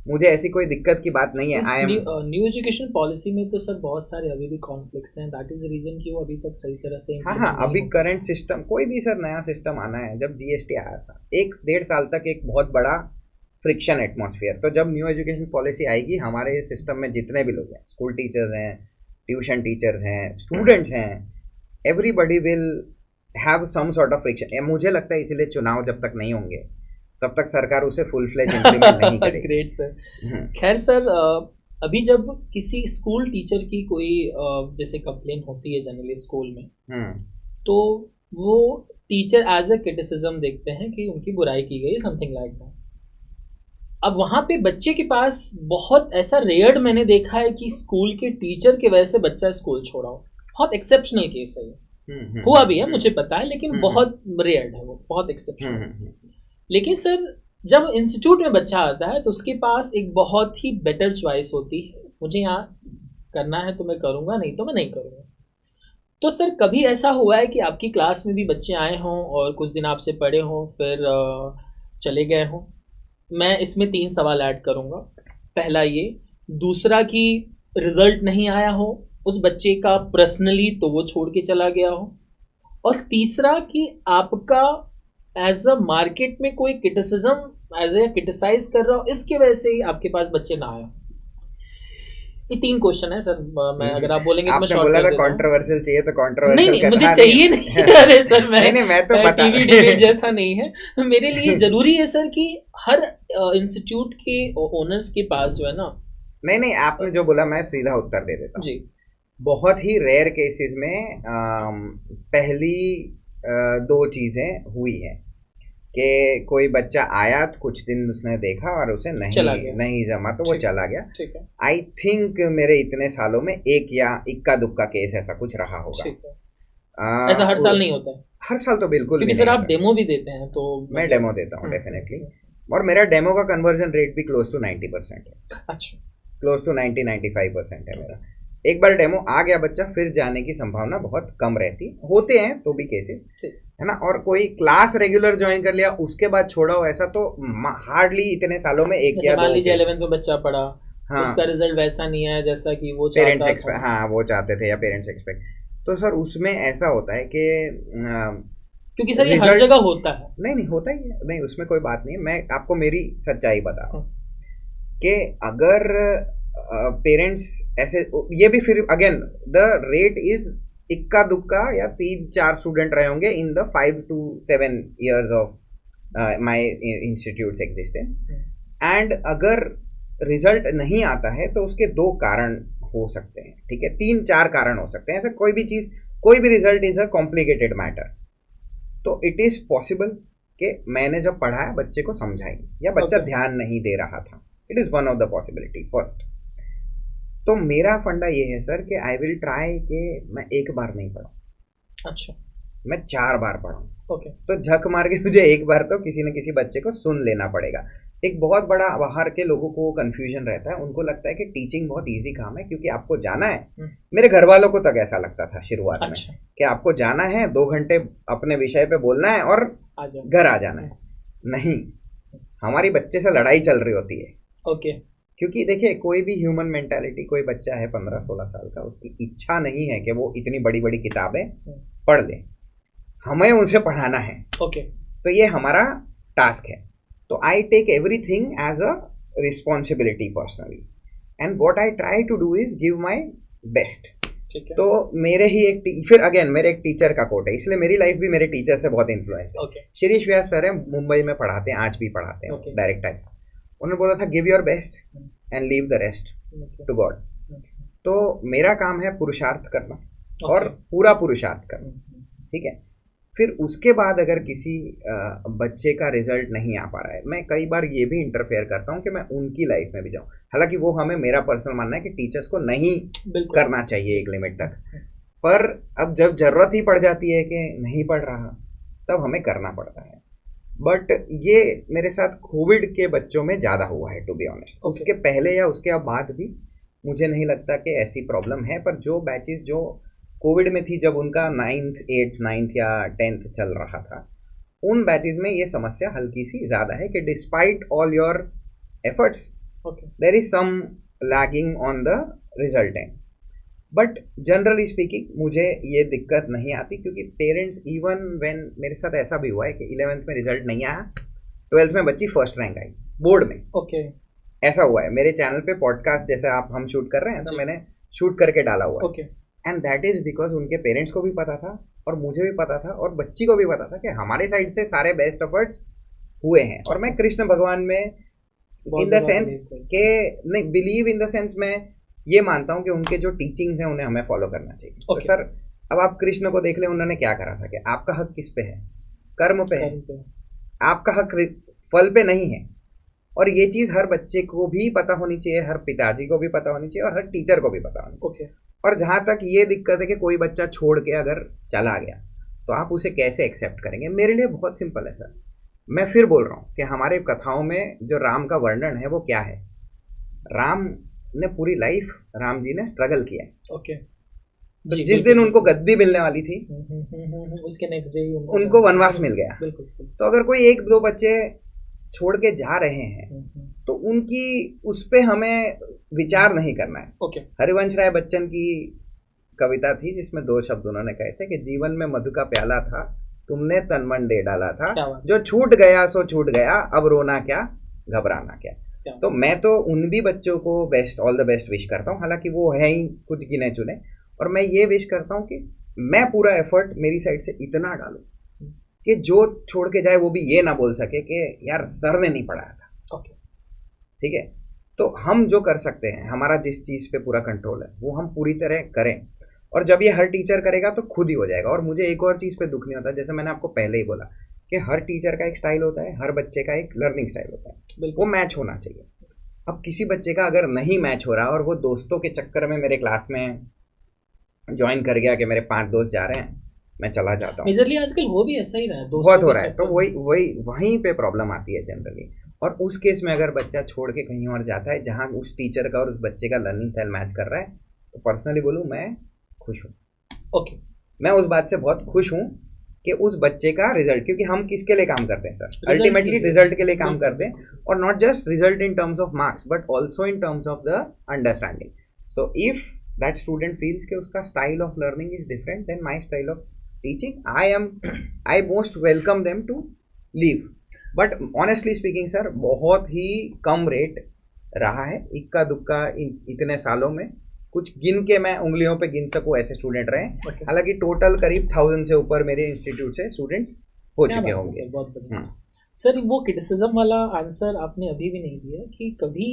मुझे ऐसी कोई दिक्कत की बात नहीं है। I am new education policy में तो सर बहुत सारे अभी भी कॉन्फ्लिक्ट्स हैं, दैट इज रीजन कि वो अभी तक सही तरह से हाँ, अभी करंट सिस्टम, कोई भी सर नया सिस्टम आना है, जब जीएसटी आया था 1-1.5 साल तक एक बहुत बड़ा फ्रिक्शन एटमॉस्फेयर, तो जब न्यू एजुकेशन पॉलिसी आएगी हमारे सिस्टम में जितने भी लोग हैं, स्कूल टीचर्स हैं, ट्यूशन टीचर्स हैं, स्टूडेंट्स हैं, everybody will have some sort of friction. मुझे लगता है इसीलिए चुनाव जब तक नहीं होंगे तब तक सरकार उसे फुल फ्लेज इम्प्लीमेंट नहीं करेगी। Great sir. खैर सर, अभी जब किसी स्कूल टीचर की कोई जैसे कंप्लेन होती है जनरली स्कूल में, तो वो टीचर एज ए क्रिटिसिज्म देखते हैं कि उनकी बुराई की गई, समथिंग लाइक दैट। अब वहाँ पे बच्चे के पास बहुत ऐसा रेयर्ड मैंने देखा है कि स्कूल के टीचर की वजह से बच्चा स्कूल छोड़ा हो, बहुत एक्सेप्शनल केस है ये। हुआ भी है मुझे पता है, लेकिन बहुत रेयर्ड है, वो बहुत एक्सेप्शनल। लेकिन सर जब इंस्टीट्यूट में बच्चा आता है तो उसके पास एक बहुत ही बेटर चॉइस होती है, मुझे यहाँ करना है तो मैं करूँगा, नहीं तो मैं नहीं करूँगा। तो सर कभी ऐसा हुआ है कि आपकी क्लास में भी बच्चे आए हों और कुछ दिन आपसे पढ़े हों फिर चले गए हों? मैं इसमें 3 सवाल ऐड करूँगा। पहला ये, दूसरा कि रिजल्ट नहीं आया हो उस बच्चे का पर्सनली तो वो छोड़ के चला गया हो, और तीसरा कि आपका एज अ मार्केट में कोई क्रिटिसिज्म एज ए क्रिटिसाइज कर रहा हो, इसकी वजह से ही आपके पास बच्चे ना आए। ये 3 क्वेश्चन है सर। मैं अगर आप बोलेंगे तो मैं शॉर्ट बोला कर था देता हूं। कंट्रोवर्शियल चाहिए तो कंट्रोवर्शियल नहीं मुझे चाहिए नहीं। अरे सर मैं तो टीवी डिबेट जैसा नहीं है। मेरे लिए जरूरी है सर कि हर इंस्टीट्यूट के ओनर्स के पास जो है ना। नहीं, आपने जो बोला मैं सीधा उत्तर दे देता हूँ जी। बहुत ही रेयर केसेस में पहली 2 चीजें हुई हैं कि कोई बच्चा आया तो कुछ दिन उसने देखा और उसे नहीं जमा तो वो चला गया। ठीक है। आई थिंक मेरे इतने सालों में एक या इक्का दुक्का केस ऐसा कुछ रहा होगा। ठीक है। ऐसा हर साल नहीं होता है? हर साल तो बिल्कुल क्योंकि सर आप डेमो भी देते हैं तो मैं डेमो देता हूँ डेफिनेटली, और मेरा डेमो का कन्वर्जन रेट भी क्लोज टू 90% है। अच्छा, क्लोज टू 90-95% है मेरा। एक बार डेमो आ गया बच्चा, फिर जाने की संभावना बहुत कम रहती, होते हैं तो भी केसेस, है ना। और कोई क्लास रेगुलर ज्वाइन कर लिया उसके बाद छोड़ा हो ऐसा तो हार्डली इतने सालों में एक या 2। मान लीजिए 11th में बच्चा पढ़ा, हाँ, उसका रिजल्ट वैसा नहीं आया जैसा कि वो पेरेंट्स एक्सपेक्ट, हाँ वो चाहते थे या पेरेंट्स एक्सपेक्ट, तो सर उसमें ऐसा होता है कि क्योंकि सर ये हर जगह होता है। नहीं होता ही है, नहीं उसमें कोई बात नहीं है। मैं आपको मेरी सच्चाई बता रहा हूँ कि अगर पेरेंट्स ऐसे, ये भी फिर अगेन द रेट इज इक्का दुक्का या 3-4 स्टूडेंट रहे होंगे in the 5 to 7 years of my institutes existence, and अगर रिजल्ट नहीं आता है तो उसके 2 कारण हो सकते हैं, ठीक है, 3-4 कारण हो सकते हैं। ऐसा कोई भी चीज, कोई भी result is a complicated matter, तो इट इज पॉसिबल कि मैंने जब पढ़ाया बच्चे को समझाई या बच्चा ध्यान नहीं दे रहा था, it is one of the possibility first. तो मेरा फंडा ये है सर कि आई विल ट्राई कि मैं एक बार नहीं पढ़ाऊं, अच्छा मैं 4 बार पढ़ाऊं। ओके। तो झक मार के तुझे एक बार तो किसी न किसी बच्चे को सुन लेना पड़ेगा। एक बहुत बड़ा बाहर के लोगों को कंफ्यूजन रहता है, उनको लगता है कि टीचिंग बहुत इजी काम है क्योंकि आपको जाना है। मेरे घर वालों को तक ऐसा लगता था शुरुआत में कि आपको जाना है 2 घंटे अपने विषय पे बोलना है और घर आ जाना है। नहीं, हमारी बच्चे से लड़ाई चल रही होती है। ओके। क्योंकि देखिए कोई भी ह्यूमन मेंटालिटी, कोई बच्चा है 15-16 साल का, उसकी इच्छा नहीं है कि वो इतनी बड़ी बड़ी किताबें पढ़ ले, हमें उनसे पढ़ाना है। ओके। तो ये हमारा टास्क है। तो I take everything as a responsibility personally, and what I try to do is give my best. तो मेरे ही फिर अगेन मेरे एक टीचर का कोट है, इसलिए मेरी लाइफ भी मेरे टीचर से बहुत इन्फ्लुएंस है। शिरीष व्यास सर है, मुंबई में पढ़ाते हैं, आज भी पढ़ाते हैं डायरेक्ट टाइप्स। उन्होंने बोला था give your best and leave the rest to God. तो मेरा काम है पुरुषार्थ करना और पूरा पुरुषार्थ करना, ठीक है। फिर उसके बाद अगर किसी बच्चे का रिजल्ट नहीं आ पा रहा है, मैं कई बार ये भी इंटरफेयर करता हूँ कि मैं उनकी लाइफ में भी जाऊँ। हालांकि वो हमें, मेरा पर्सनल मानना है कि टीचर्स को नहीं करना चाहिए एक लिमिट तक, पर अब जब जरूरत ही पड़ जाती है कि नहीं पढ़ रहा, तब हमें करना पड़ता है। बट ये मेरे साथ कोविड के बच्चों में ज़्यादा हुआ है टू बी ऑनेस्ट। उसके पहले या उसके बाद भी मुझे नहीं लगता कि ऐसी प्रॉब्लम है, पर जो बैचेस जो कोविड में थी, जब उनका 9th 8th 9th या 10th चल रहा था, उन बैचेस में ये समस्या हल्की सी ज़्यादा है कि despite all your efforts there is some lagging on the result end. But generally speaking मुझे ये दिक्कत नहीं आती, क्योंकि पेरेंट्स, इवन व्हेन, मेरे साथ ऐसा भी हुआ है कि 11th में रिजल्ट नहीं आया, 12th में बच्ची फर्स्ट रैंक आई बोर्ड में। ऐसा हुआ है। मेरे चैनल पे पॉडकास्ट जैसे आप हम शूट कर रहे हैं, ऐसा मैंने शूट करके डाला हुआ है। एंड दैट इज बिकॉज उनके पेरेंट्स को भी पता था और मुझे भी पता था और बच्ची को भी पता था कि हमारे साइड से सारे बेस्ट एफर्ट्स हुए हैं। और मैं कृष्ण भगवान में इन द सेंस के नहीं बिलीव, इन द सेंस मैं ये मानता हूँ कि उनके जो टीचिंग्स हैं उन्हें हमें फॉलो करना चाहिए। तो सर, अब आप कृष्ण को देख लें, उन्होंने क्या करा था कि आपका हक किस पे है? कर्म पे है। आपका हक फल पे नहीं है। और ये चीज हर बच्चे को भी पता होनी चाहिए, हर पिताजी को भी पता होनी चाहिए और हर टीचर को भी पता होनी चाहिए। और जहां तक ये दिक्कत है कि कोई बच्चा छोड़ के अगर चला गया तो आप उसे कैसे एक्सेप्ट करेंगे? मेरे लिए बहुत सिंपल है सर। मैं फिर बोल रहा हूँ कि हमारे कथाओं में जो राम का वर्णन है वो क्या है? राम ने पूरी लाइफ, राम जी ने स्ट्रगल किया है। तो जिस दिन उनको गद्दी मिलने वाली थी, उसके नेक्स्ट डे उनको वनवास मिल गया। तो अगर कोई एक दो बच्चे छोड़ के जा रहे हैं तो उनकी उस पे हमें विचार नहीं करना है। हरिवंश राय बच्चन की कविता थी जिसमें 2 शब्द उन्होंने कहे थे कि जीवन में मधु का प्याला था, तुमने तन मन दे डाला था, जो छूट गया सो छूट गया, अब रोना क्या घबराना क्या। तो मैं तो उन भी बच्चों को best, all the best wish करता हूँ। हालांकि वो है ही कुछ गिने चुने, और मैं ये विश करता हूँ कि मैं पूरा एफर्ट मेरी साइड से इतना डालूं कि जो छोड़ के जाए वो भी ये ना बोल सके कि यार सर ने नहीं पढ़ाया था। ठीक है, तो हम जो कर सकते हैं, हमारा जिस चीज़ पे पूरा कंट्रोल है वो हम पूरी तरह करें। और जब ये हर टीचर करेगा तो खुद ही हो जाएगा। और मुझे एक और चीज़ पे दुख नहीं होता, जैसे मैंने आपको पहले ही बोला कि हर टीचर का एक स्टाइल होता है, हर बच्चे का एक लर्निंग स्टाइल होता है, वो मैच होना चाहिए। अब किसी बच्चे का अगर नहीं मैच हो रहा और वो दोस्तों के चक्कर में मेरे क्लास में ज्वाइन कर गया कि मेरे 5 दोस्त जा रहे हैं, मैं चला जाता हूँ। मेजरली आजकल वो भी ऐसा ही रहा है, बहुत हो रहा है। तो वहीं पे प्रॉब्लम आती है जनरली। और उस केस में अगर बच्चा छोड़ के कहीं और जाता है जहाँ उस टीचर का और उस बच्चे का लर्निंग स्टाइल मैच कर रहा है, तो पर्सनली बोलूँ, मैं खुश हूँ। मैं उस बात से बहुत खुश हूँ कि उस बच्चे का रिजल्ट, क्योंकि हम किसके लिए काम करते हैं सर? अल्टीमेटली रिजल्ट के लिए काम करते हैं। और not just result in terms of marks but also in terms of the understanding. So if that student feels कि उसका style of learning is different than my style of teaching, I most welcome them to leave. But honestly speaking sir, बहुत ही कम rate रहा है, इक्का दुक्का इतने सालों में कुछ गिन के मैं उंगलियों पे गिन सकूँ ऐसे स्टूडेंट रहे। हालांकि टोटल करीब 1000 से ऊपर मेरे इंस्टीट्यूट से स्टूडेंट्स हो चुके होंगे। सर, वो क्रिटिसिज्म वाला आंसर आपने अभी भी नहीं दिया कि कभी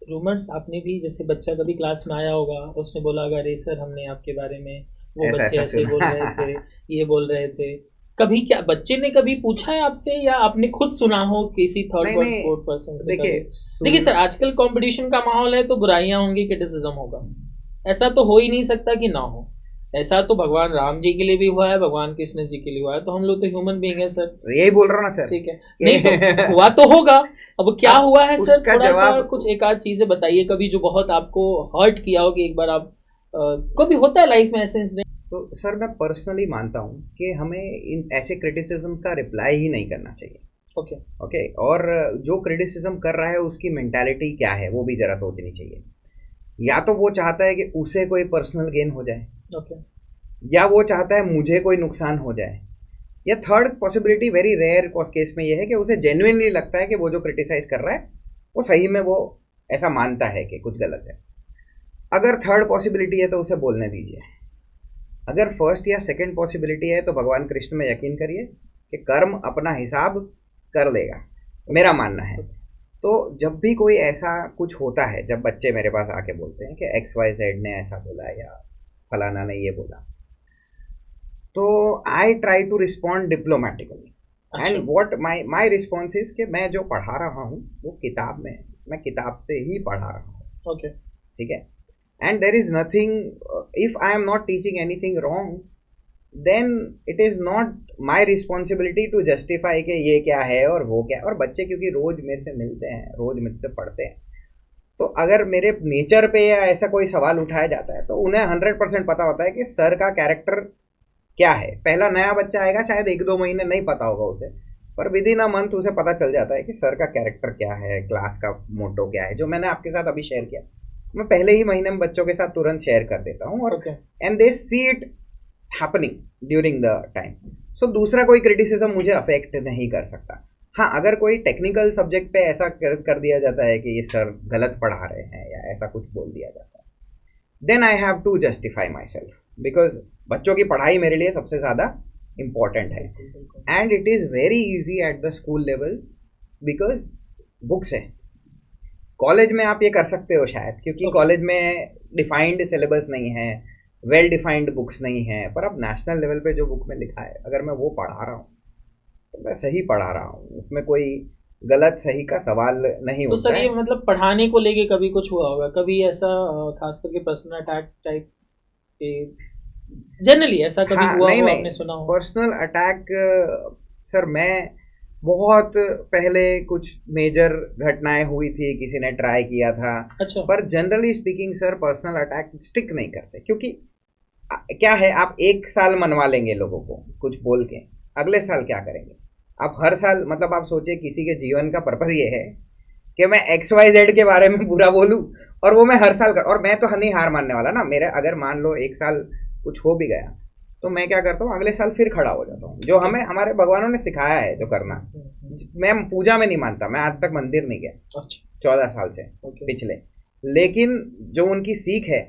रूमर्स आपने भी, जैसे बच्चा कभी क्लास में आया होगा, उसने बोला अरे सर हमने आपके बारे में, वो बच्चे ऐसे बोल रहे थे, ये बोल रहे थे, कभी क्या बच्चे ने कभी पूछा है आपसे या आपने खुद सुना हो किसी थर्ड फोर्थ पर्सन से? देखिए सर, आजकल कंपटीशन का माहौल है तो बुराइयां होंगी, क्रिटिसिज्म होगा, ऐसा तो हो ही नहीं सकता कि ना हो। ऐसा तो भगवान राम जी के लिए भी हुआ है, भगवान कृष्ण जी के लिए हुआ है, तो हम लोग तो ह्यूमन बीइंग है सर। यही बोल रहा हूँ ना सर। ठीक है, नहीं तो हुआ तो होगा। अब क्या हुआ है सर, थोड़ा सा कुछ एक आध चीजें बताइए कभी जो बहुत आपको हर्ट किया हो कि एक बार आप कभी होता है लाइफ में ऐसे इंसिडेंट? तो सर, मैं पर्सनली मानता हूँ कि हमें इन ऐसे क्रिटिसिज्म का रिप्लाई ही नहीं करना चाहिए। ओके। और जो क्रिटिसिज्म कर रहा है उसकी मेंटालिटी क्या है वो भी जरा सोचनी चाहिए। या तो वो चाहता है कि उसे कोई पर्सनल गेन हो जाए, या वो चाहता है मुझे कोई नुकसान हो जाए, या third possibility, very rare case में ये है कि उसे जेन्युइनली लगता है कि वो जो क्रिटिसाइज कर रहा है वो सही में वो ऐसा मानता है कि कुछ गलत है। अगर थर्ड पॉसिबिलिटी है तो उसे बोलने दीजिए। अगर फर्स्ट या सेकंड पॉसिबिलिटी है तो भगवान कृष्ण में यकीन करिए कि कर्म अपना हिसाब कर लेगा, मेरा मानना है। तो जब भी कोई ऐसा कुछ होता है, जब बच्चे मेरे पास आके बोलते हैं कि XYZ ने ऐसा बोला या फलाना ने ये बोला, तो I try to respond diplomatically and what my response is कि मैं जो पढ़ा रहा हूँ वो किताब में है, मैं किताब से ही पढ़ा रहा हूँ। ओके, ठीक है, and there is nothing, if I am not teaching anything wrong then it is not my responsibility to justify कि ये क्या है और वो क्या है। और बच्चे क्योंकि रोज मेरे से मिलते हैं, रोज मुझसे पढ़ते हैं, तो अगर मेरे नेचर पे या ऐसा कोई सवाल उठाया जाता है तो उन्हें 100% पता होता है कि सर का कैरेक्टर क्या है। पहला नया बच्चा आएगा, शायद 1-2 महीने नहीं पता होगा उसे, पर विद इन अ मंथ उसे पता चल जाता है कि सर का कैरेक्टर क्या है, क्लास का मोटो क्या है। जो मैंने आपके साथ अभी शेयर किया, मैं पहले ही महीने में बच्चों के साथ तुरंत शेयर कर देता हूँ, और and they see it happening during the time. So दूसरा कोई क्रिटिसिज्म मुझे अफेक्ट नहीं कर सकता। हाँ, अगर कोई टेक्निकल सब्जेक्ट पे ऐसा कर दिया जाता है कि ये सर गलत पढ़ा रहे हैं या ऐसा कुछ बोल दिया जाता है, then I have to justify myself, because बच्चों की पढ़ाई मेरे लिए सबसे ज़्यादा इम्पॉर्टेंट है। And it is very easy at the school level because books है। कॉलेज में आप ये कर सकते हो शायद, क्योंकि कॉलेज में डिफाइंड सिलेबस नहीं है, वेल डिफाइंड बुक्स नहीं है, पर अब नेशनल लेवल पे जो बुक में लिखा है अगर मैं वो पढ़ा रहा हूँ तो मैं सही पढ़ा रहा हूँ, उसमें कोई गलत सही का सवाल नहीं तो होता सर है। ये मतलब पढ़ाने को लेके कभी कुछ हुआ होगा, कभी ऐसा खास करके पर्सनल अटैक टाइप के, जनरली ऐसा कभी हाँ, हुआ नहीं हो, नहीं, आपने सुना हो? पर्सनल अटैक सर मैं बहुत पहले कुछ मेजर घटनाएं हुई थी, किसी ने ट्राई किया था। अच्छा, पर generally speaking sir personal attack stick नहीं करते, क्योंकि क्या है, आप एक साल मनवा लेंगे लोगों को कुछ बोल के, अगले साल क्या करेंगे आप? हर साल, मतलब आप सोचिए किसी के जीवन का पर्पस ये है कि मैं XYZ के बारे में बुरा बोलूं और वो मैं हर साल कर, और मैं तो नहीं हार मानने वाला ना। मेरा अगर मान लो एक साल कुछ हो भी गया तो मैं क्या करता हूँ, अगले साल फिर खड़ा हो जाता हूँ, जो हमें हमारे भगवानों ने सिखाया है जो करना। मैं पूजा में नहीं मानता, मैं आज तक मंदिर नहीं गया 14 साल से पिछले, लेकिन जो उनकी सीख है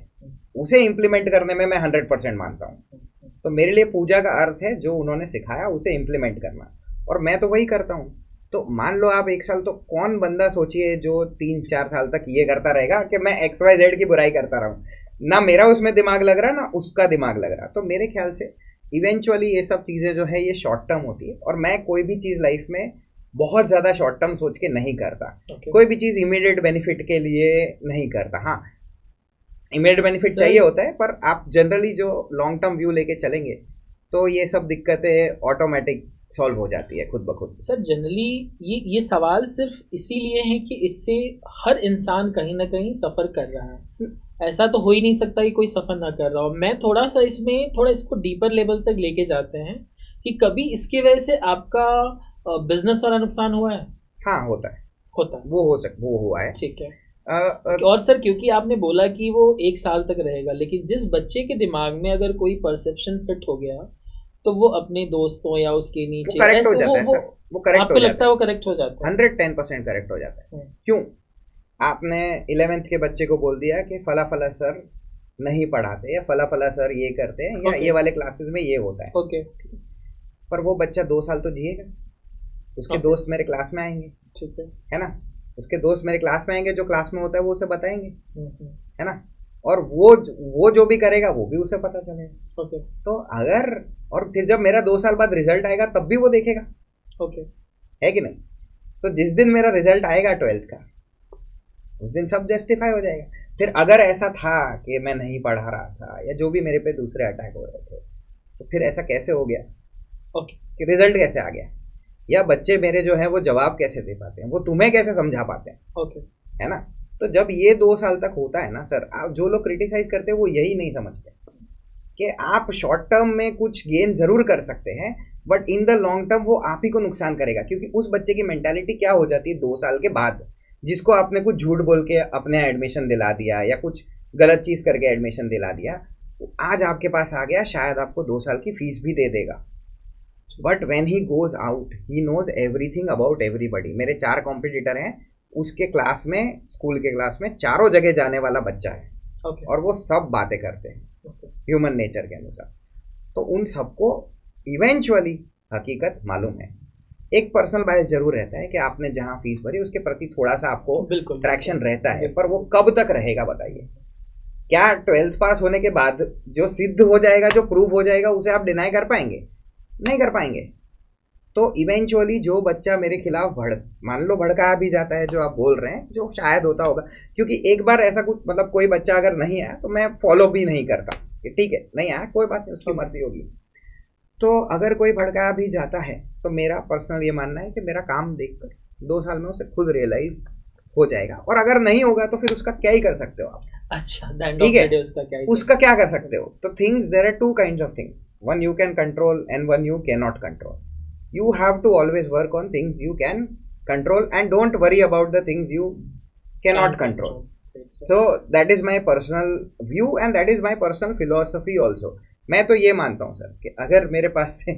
उसे इम्प्लीमेंट करने में मैं 100% मानता हूँ। तो मेरे लिए पूजा का अर्थ है जो उन्होंने सिखाया उसे इम्प्लीमेंट करना, और मैं तो वही करता हूँ। तो मान लो आप एक साल, तो कौन बंदा सोचिए जो 3-4 साल तक ये करता रहेगा कि मैं XYZ की बुराई करता रहूँ, ना मेरा उसमें दिमाग लग रहा ना उसका दिमाग लग रहा। तो मेरे ख्याल से इवेंचुअली ये सब चीज़ें जो है ये शॉर्ट टर्म होती है, और मैं कोई भी चीज़ लाइफ में बहुत ज़्यादा शॉर्ट टर्म सोच के नहीं करता। कोई भी चीज़ इमीडिएट बेनिफिट के लिए नहीं करता। हाँ, इमीडिएट बेनिफिट चाहिए होता है, पर आप जनरली जो लॉन्ग टर्म व्यू लेके चलेंगे तो ये सब दिक्कतें ऑटोमेटिक सॉल्व हो जाती है खुद ब खुद। सर जनरली ये सवाल सिर्फ इसीलिए है कि इससे हर इंसान कहीं ना कहीं सफ़र कर रहा है, ऐसा तो हो ही नहीं सकता कि कोई सफ़र ना कर रहा हो। मैं थोड़ा सा इसको डीपर लेवल तक लेके जाते हैं कि कभी इसकी वजह से आपका बिजनेस वाला नुकसान हुआ है? हाँ, होता है, वो हुआ है। ठीक है। और सर क्योंकि आपने बोला कि वो 1 साल तक रहेगा, लेकिन जिस बच्चे के दिमाग में अगर कोई परसेप्शन फिट हो गया तो वो अपने दोस्तों या उसके नीचे करेक्ट हो जाता है सर, वो करेक्ट आपको लगता है वो करेक्ट हो जाता है? 110% करेक्ट हो जाता है। क्यों? आपने 11th के बच्चे को बोल दिया कि फला फला सर नहीं पढ़ाते, या फला फला सर ये करते हैं, या ये वाले क्लासेस में ये होता है। ओके, पर वो बच्चा 2 साल तो जिएगा, उसके दोस्त मेरे क्लास में आएंगे, ठीक है ना, उसके दोस्त मेरे क्लास में आएंगे, जो क्लास में होता है वो उसे बताएंगे, है ना, और वो जो भी करेगा वो भी उसे पता चलेगा। ओके, तो अगर, और फिर जब मेरा 2 साल बाद रिजल्ट आएगा तब भी वो देखेगा, ओके, है कि नहीं? तो जिस दिन मेरा रिजल्ट आएगा 12th का, उस दिन सब जस्टिफाई हो जाएगा। फिर अगर ऐसा था कि मैं नहीं पढ़ा रहा था या जो भी मेरे पे दूसरे अटैक हो रहे थे, तो फिर ऐसा कैसे हो गया? ओके, कि रिजल्ट कैसे आ गया, या बच्चे मेरे जो है वो जवाब कैसे दे पाते हैं, वो तुम्हें कैसे समझा पाते हैं, ओके, है ना? तो जब ये 2 साल तक होता है ना सर, आप जो लोग क्रिटिसाइज करते हैं वो यही नहीं समझते कि आप शॉर्ट टर्म में कुछ गेन जरूर कर सकते हैं, but in the long term वो आप ही को नुकसान करेगा। क्योंकि उस बच्चे की मेंटालिटी क्या हो जाती है 2 साल के बाद, जिसको आपने कुछ झूठ बोल के अपने एडमिशन दिला दिया या कुछ गलत चीज करके एडमिशन दिला दिया, तो आज आपके पास आ गया, शायद आपको 2 साल की फीस भी दे देगा, but when he goes out he knows everything about everybody. मेरे 4 कॉम्पिटिटर हैं, उसके क्लास में, स्कूल के क्लास में चारों जगह जाने वाला बच्चा है, और वो सब बातें करते हैं ह्यूमन नेचर के अनुसार। तो उन सबको इवेंचुअली हकीकत मालूम है। एक पर्सनल बायस जरूर रहता है कि आपने जहां फीस भरी उसके प्रति थोड़ा सा आपको ट्रैक्शन रहता है, पर वो कब तक रहेगा बताइए? क्या 12th पास होने के बाद जो सिद्ध हो जाएगा, जो प्रूव हो जाएगा, उसे आप डिनाई कर पाएंगे? नहीं कर पाएंगे। तो इवेंचुअली जो बच्चा मेरे खिलाफ मान लो भड़काया भी जाता है, जो आप बोल रहे हैं, जो शायद होता होगा, क्योंकि एक बार ऐसा कुछ मतलब कोई बच्चा अगर नहीं आया तो मैं फॉलो भी नहीं करता कि ठीक है नहीं आया कोई बात नहीं, उसकी मर्जी होगी। तो अगर कोई भड़काया भी जाता है तो मेरा पर्सनल ये मानना है कि मेरा काम देखकर 2 साल में उसे खुद रियलाइज हो जाएगा, और अगर नहीं होगा तो फिर उसका क्या ही कर सकते हो आप। अच्छा, ठीक है, उसका क्या कर सकते हो? तो things, there are two kinds of things, one you can control and one you can not control. You have to always work on things you can control and don't worry about the things you cannot control. So that is my personal view and that is my personal philosophy also. मैं तो ये मानता हूँ sir कि अगर मेरे पास से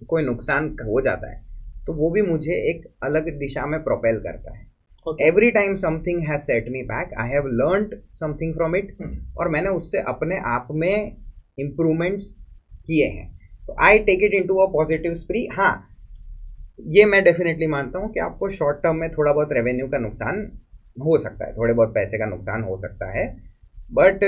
कोई नुकसान हो जाता है तो वो भी मुझे एक अलग दिशा में प्रोपेल करता है. Every time something has set me back, I have learned something from it और मैंने उससे अपने आप में improvements किए हैं. तो I take it into a positive spree. हाँ, ये मैं डेफिनेटली मानता हूँ कि आपको शॉर्ट टर्म में थोड़ा बहुत रेवेन्यू का नुकसान हो सकता है, थोड़े बहुत पैसे का नुकसान हो सकता है, बट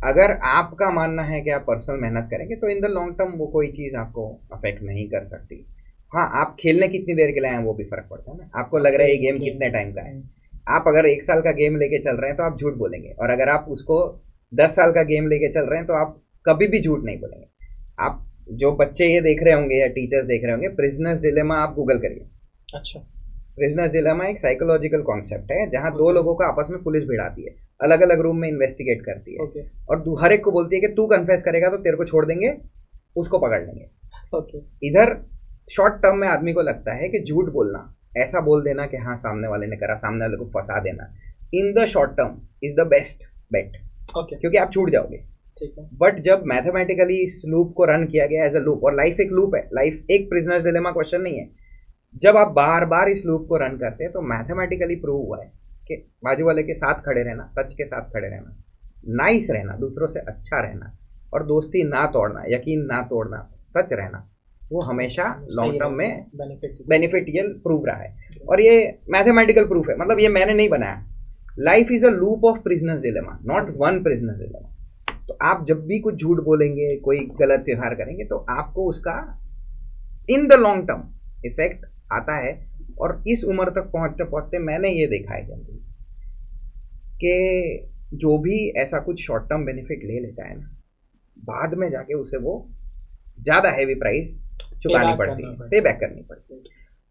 अगर आपका मानना है कि आप पर्सनल मेहनत करेंगे तो इन द लॉन्ग टर्म वो कोई चीज़ आपको अफेक्ट नहीं कर सकती. हाँ, आप खेलने कितनी देर के लिए आए वो भी फर्क पड़ता है ना. आपको लग रहा है ये गेम कितने टाइम का है. आप अगर 1 साल का गेम लेके चल रहे हैं तो आप झूठ बोलेंगे, और अगर आप उसको 10 साल का गेम लेके चल रहे हैं तो आप कभी भी झूठ नहीं बोलेंगे. आप जो बच्चे ये देख रहे होंगे या टीचर्स देख रहे होंगे, प्रिजनर्स डिलेमा आप गूगल करिए. अच्छा, प्रिजनर्स डिलेमा एक साइकोलॉजिकल कॉन्सेप्ट है जहाँ दो लोगों को आपस में पुलिस भिड़ाती है, अलग अलग रूम में इन्वेस्टिगेट करती है, और हर एक को बोलती है कि तू कन्फेस करेगा तो तेरे को छोड़ देंगे, उसको पकड़ लेंगे. इधर शॉर्ट टर्म में आदमी को लगता है कि झूठ बोलना, ऐसा बोल देना कि हाँ सामने वाले ने करा, सामने वाले को फंसा देना, in the short term is the best bet, क्योंकि आप छूट जाओगे. बट जब मैथमेटिकली इस लूप को रन किया गया एज अ लूप, और लाइफ एक लूप है, लाइफ एक प्रिजनर्स डिलेमा क्वेश्चन नहीं है, जब आप बार बार इस लूप को रन करते हैं तो मैथमेटिकली प्रूव हुआ है कि बाजू वाले के साथ खड़े रहना, सच के साथ खड़े रहना, नाइस रहना, दूसरों से अच्छा रहना, और दोस्ती ना तोड़ना, यकीन ना तोड़ना, सच रहना, वो हमेशा लॉन्ग टर्म में बेनिफिशियल प्रूव रहा है. और ये मैथमेटिकल प्रूफ है, मतलब ये मैंने नहीं बनाया. Life is a loop of prisoners dilemma, not one prisoners dilemma. तो आप जब भी कुछ झूठ बोलेंगे, कोई गलत व्यवहार करेंगे, तो आपको उसका इन द लॉन्ग टर्म इफेक्ट आता है. और इस उम्र तक पहुंचते पहुंचते मैंने ये देखा है जनरली कि जो भी ऐसा कुछ शॉर्ट टर्म बेनिफिट ले लेता है ना, बाद में जाके उसे वो ज़्यादा हैवी प्राइस चुकानी पड़ती है, पे बैक करनी पड़ती है.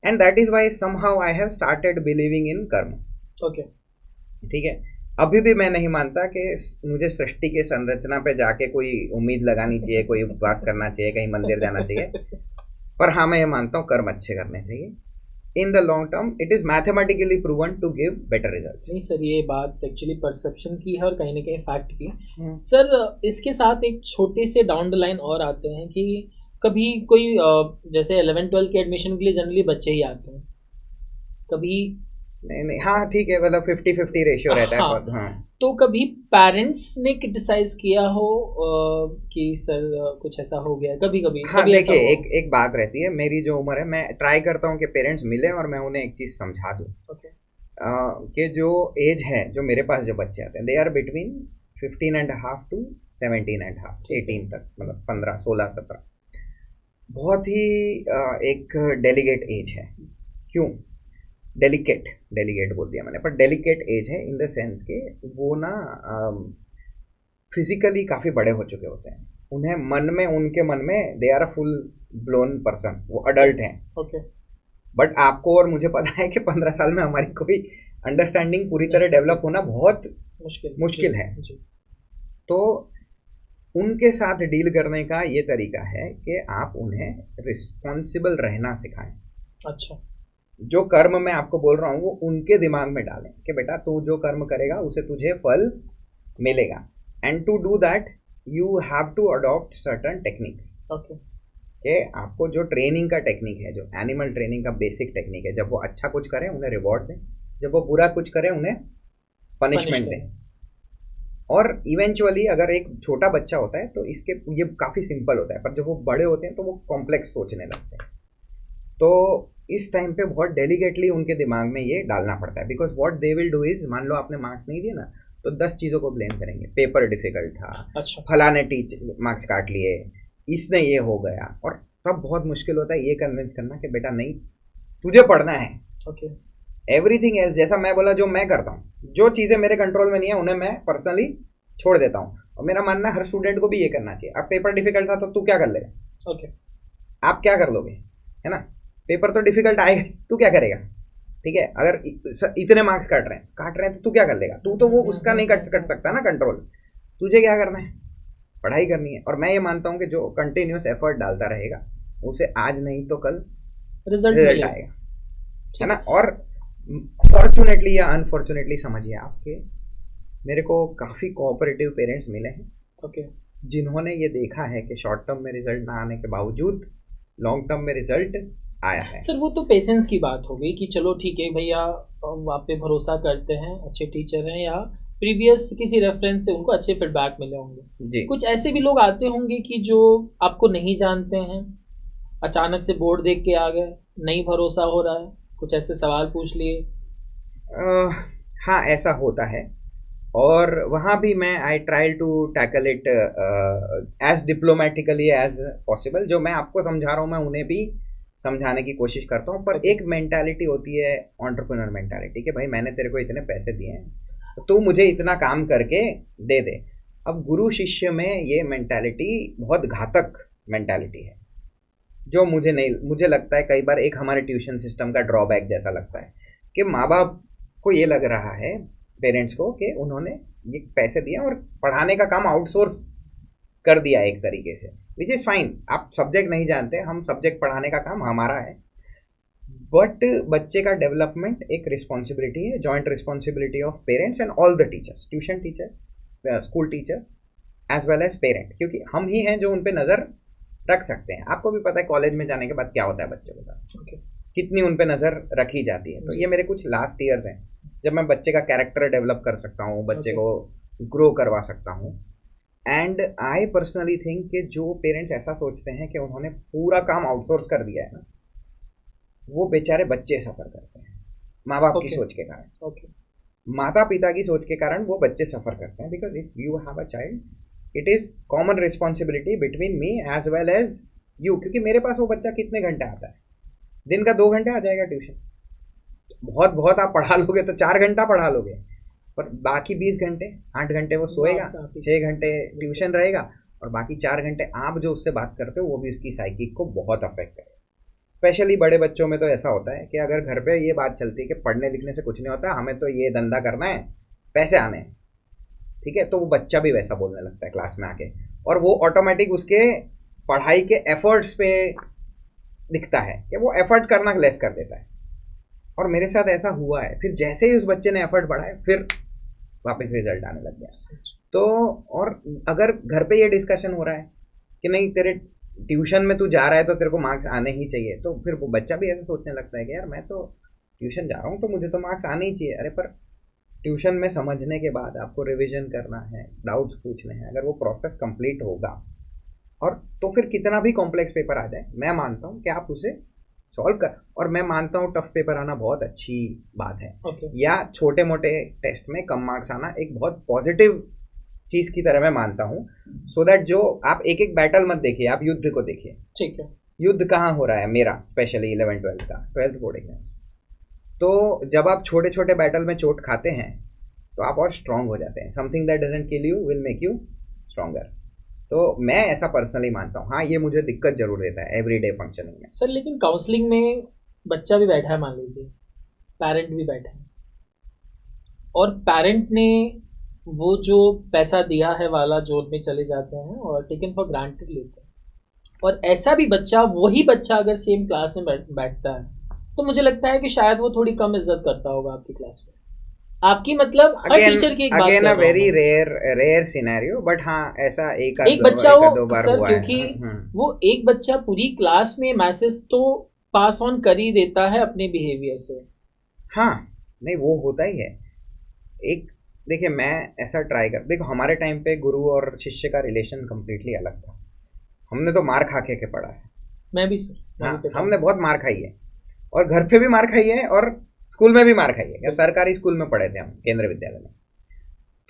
And that is why somehow I have started believing in karma. Okay, ठीक है. अभी भी मैं नहीं मानता कि मुझे सृष्टि के संरचना पे जाके कोई उम्मीद लगानी चाहिए, कोई उपवास करना चाहिए, कहीं मंदिर जाना चाहिए, पर हाँ मैं ये मानता हूँ कर्म अच्छे करने चाहिए. In the long term it is mathematically proven to give better results. नहीं सर, ये बात एक्चुअली परसेप्शन की है और कहीं ना कहीं फैक्ट की. सर इसके साथ एक छोटे से डाउन द लाइन और आते हैं कि कभी कोई जैसे 11-12 के एडमिशन के लिए जनरली बच्चे ही आते हैं, कभी नहीं, हाँ ठीक है, मतलब 50-50 रेशियो रहता है. हाँ, तो कभी पेरेंट्स ने क्रिटिसाइज किया हो कि सर कुछ ऐसा हो गया कभी कभी? हाँ देखिए, एक बात रहती है, मेरी जो उम्र है, मैं ट्राई करता हूँ कि पेरेंट्स मिले और मैं उन्हें एक चीज़ समझा दूँ कि जो एज है, जो मेरे पास जो बच्चे आते हैं, दे आर बिटवीन 15.5 to 17.5, 18 तक, मतलब 15, 16, 17. बहुत ही एक डेलिकेट एज है. क्यों डेलीगेट बोल दिया मैंने, पर डेलिकेट एज है इन द सेंस के वो ना फिजिकली काफ़ी बड़े हो चुके होते हैं. उन्हें उनके मन में they are a full blown person, वो अडल्ट हैं. ओके. बट आपको और मुझे पता है कि 15 साल में हमारी कोई अंडरस्टैंडिंग पूरी तरह डेवलप होना बहुत मुश्किल है. तो उनके साथ डील करने का ये तरीका है कि आप उन्हें रिस्पॉन्सिबल रहना सिखाएं. अच्छा. जो कर्म मैं आपको बोल रहा हूँ वो उनके दिमाग में डालें कि बेटा तू जो कर्म करेगा उसे तुझे फल मिलेगा. And to do that you have to adopt certain techniques. Okay. कि आपको जो ट्रेनिंग का टेक्निक है, जो एनिमल ट्रेनिंग का बेसिक टेक्निक है, जब वो अच्छा कुछ करें उन्हें रिवॉर्ड दें, जब वो बुरा कुछ करें उन्हें पनिशमेंट दें. और इवेंचुअली अगर एक छोटा बच्चा होता है तो इसके ये काफ़ी सिंपल होता है, पर जब वो बड़े होते हैं तो वो कॉम्प्लेक्स सोचने लगते हैं. तो इस टाइम पे बहुत डेलिकेटली उनके दिमाग में ये डालना पड़ता है. Because what they will do is, मान लो आपने मार्क्स नहीं दिए ना, तो 10 चीज़ों को ब्लेम करेंगे, पेपर डिफिकल्ट था, अच्छा। फलाने मार्क्स काट लिए, इसने ये हो गया। और तब बहुत मुश्किल होता है ये कन्विंस करना कि बेटा नहीं, तुझे पढ़ना है। ओके। एवरीथिंग एल्स, जैसा मैं बोला, जो मैं करता हूँ, जो चीज़ें मेरे कंट्रोल में नहीं है उन्हें मैं पर्सनली छोड़ देता हूँ। और मेरा मानना है हर स्टूडेंट को भी ये करना चाहिए। अब पेपर डिफिकल्ट था तो तू क्या कर लेगा? ओके। आप क्या कर लोगे, है ना? पेपर तो डिफिकल्ट आएगा, तू क्या करेगा? ठीक है, अगर इतने मार्क्स काट रहे हैं तो तू क्या कर लेगा? तू तो वो उसका नहीं कट सकता ना कंट्रोल। तुझे क्या करना है? पढ़ाई करनी है। और मैं ये मानता हूँ कि जो कंटिन्यूस एफर्ट डालता रहेगा उसे आज नहीं तो कल रिजल्ट रिजल्ट मिलेगा। आएगा, है ना? और फॉर्चुनेटली या अनफॉर्चुनेटली समझिए आपके, मेरे को काफ़ी कोऑपरेटिव पेरेंट्स मिले हैं ओके। जिन्होंने ये देखा है कि शॉर्ट टर्म में रिजल्ट ना आने के बावजूद लॉन्ग टर्म में रिजल्ट आया है। सर वो तो पेशेंस की बात हो गई कि चलो ठीक है भैया, आप पे भरोसा करते हैं, अच्छे टीचर हैं, या प्रीवियस किसी रेफरेंस से उनको अच्छे फीडबैक मिले होंगे। जी। कुछ ऐसे भी लोग आते होंगे कि जो आपको नहीं जानते हैं, अचानक से बोर्ड देख के आ गए, नहीं भरोसा हो रहा है, कुछ ऐसे सवाल पूछ लिए। हाँ, ऐसा होता है। और वहाँ भी मैं I try to tackle it as diplomatically as possible. जो मैं आपको समझा रहा हूँ मैं उन्हें भी समझाने की कोशिश करता हूँ। पर एक मेंटालिटी होती है, एंटरप्रेन्योर मेंटालिटी, कि भाई मैंने तेरे को इतने पैसे दिए हैं तो तू मुझे इतना काम करके दे दे। अब गुरु शिष्य में ये मेंटालिटी बहुत घातक मेंटालिटी है, जो मुझे लगता है कई बार एक हमारे ट्यूशन सिस्टम का ड्रॉबैक जैसा लगता है कि माँ बाप को ये लग रहा है, पेरेंट्स को, कि उन्होंने ये पैसे दिए और पढ़ाने का काम आउटसोर्स कर दिया एक तरीके से, विच इज़ फाइन। आप सब्जेक्ट नहीं जानते, हम सब्जेक्ट पढ़ाने का काम हमारा है। बट बच्चे का डेवलपमेंट एक रिस्पॉन्सिबिलिटी है, joint responsibility of parents and all the teachers, tuition teacher, school teacher, as well as parent, क्योंकि हम ही हैं जो उन पर नज़र रख सकते हैं। आपको भी पता है कॉलेज में जाने के बाद क्या होता है बच्चों के साथ, okay. कितनी उन पे नज़र रखी जाती है। तो ये मेरे कुछ लास्ट ईयर्स हैं जब मैं बच्चे का कैरेक्टर डेवलप कर सकता हूँ, बच्चे को ग्रो करवा सकता हूँ। एंड आई पर्सनली थिंक कि जो पेरेंट्स ऐसा सोचते हैं कि उन्होंने पूरा काम आउटसोर्स कर दिया है ना, वो बेचारे बच्चे सफ़र करते हैं माँ बाप की सोच के कारण। माता पिता की सोच के कारण वो बच्चे सफ़र करते हैं। Because if you have a child, it is common responsibility between me as well as you. क्योंकि मेरे पास वो बच्चा कितने घंटे आता है, दिन का 2 घंटे आ जाएगा ट्यूशन, बहुत बहुत आप पढ़ा लोगे तो 4 घंटा पढ़ा लोगे, पर बाकी 20 घंटे, 8 घंटे वो सोएगा, 6 घंटे ट्यूशन रहेगा, और बाकी 4 घंटे आप जो उससे बात करते हो वो भी उसकी साइकिक को बहुत अफेक्ट करेगा। स्पेशली बड़े बच्चों में तो ऐसा होता है कि अगर घर पे ये बात चलती है कि पढ़ने लिखने से कुछ नहीं होता, हमें तो ये धंधा करना है, पैसे आने हैं, ठीक है, तो वो बच्चा भी वैसा बोलने लगता है क्लास में आके, और वो ऑटोमेटिक उसके पढ़ाई के एफर्ट्स पे दिखता है कि वो एफर्ट करना लेस कर देता है। और मेरे साथ ऐसा हुआ है, फिर जैसे ही उस बच्चे ने एफर्ट बढ़ाए फिर वापस रिजल्ट आने लग गया। तो और अगर घर पे ये डिस्कशन हो रहा है कि नहीं तेरे ट्यूशन में तू जा रहा है तो तेरे को मार्क्स आने ही चाहिए, तो फिर वो बच्चा भी ऐसा सोचने लगता है कि यार मैं तो ट्यूशन जा रहा हूँ तो मुझे तो मार्क्स आने ही चाहिए। अरे पर ट्यूशन में समझने के बाद आपको रिविजन करना है, डाउट्स पूछने हैं, अगर वो प्रोसेस कंप्लीट होगा और तो फिर कितना भी कॉम्प्लेक्स पेपर आ जाए, मैं मानता हूँ कि आप उसे सॉल्व कर। और मैं मानता हूँ टफ पेपर आना बहुत अच्छी बात है, या छोटे मोटे टेस्ट में कम मार्क्स आना एक बहुत पॉजिटिव चीज़ की तरह मैं मानता हूँ। सो दैट जो आप एक एक बैटल मत देखिए, आप युद्ध को देखिए। ठीक है, युद्ध कहाँ हो रहा है मेरा, स्पेशली 11th-12th का, 12th बोर्ड एग्जाम्स। तो जब आप छोटे छोटे बैटल में चोट खाते हैं तो आप और स्ट्रांग हो जाते हैं। Something that doesn't kill you will make you stronger. तो मैं ऐसा पर्सनली मानता हूँ। हाँ, ये मुझे दिक्कत जरूर देता है एवरीडे फंक्शनिंग में। सर लेकिन काउंसलिंग में बच्चा भी बैठा है, मान लीजिए पेरेंट भी बैठे हैं, और पेरेंट ने वो जो पैसा दिया है वाला जोन में चले जाते हैं और टेकन फॉर ग्रांटेड लेते हैं, और ऐसा भी बच्चा, वही बच्चा अगर सेम क्लास में बैठता है तो मुझे लगता है कि शायद वो थोड़ी कम इज्जत करता होगा आपकी क्लास में। आपकी मतलब हर टीचर की एक बात again a very rare scenario, but हाँ ऐसा एक बच्चा दो बार सर हुआ क्योंकि है। वो एक बच्चा पूरी क्लास में मैसेज तो पास ऑन कर ही देता है अपने बिहेवियर से। हाँ, नहीं वो होता ही है। एक देखिए, मैं ऐसा ट्राई कर, देखो हमारे टाइम पे गुरु और शिष्य का रिलेशन कम्प्लीटली अलग था। हमने तो मार खा के पढ़ा है। मैं भी सर, हाँ, हमने बहुत मार खाई है, और घर पे भी मार खाई है और स्कूल में भी मार खाई है। सरकारी स्कूल में पढ़े थे हम, केंद्रीय विद्यालय में।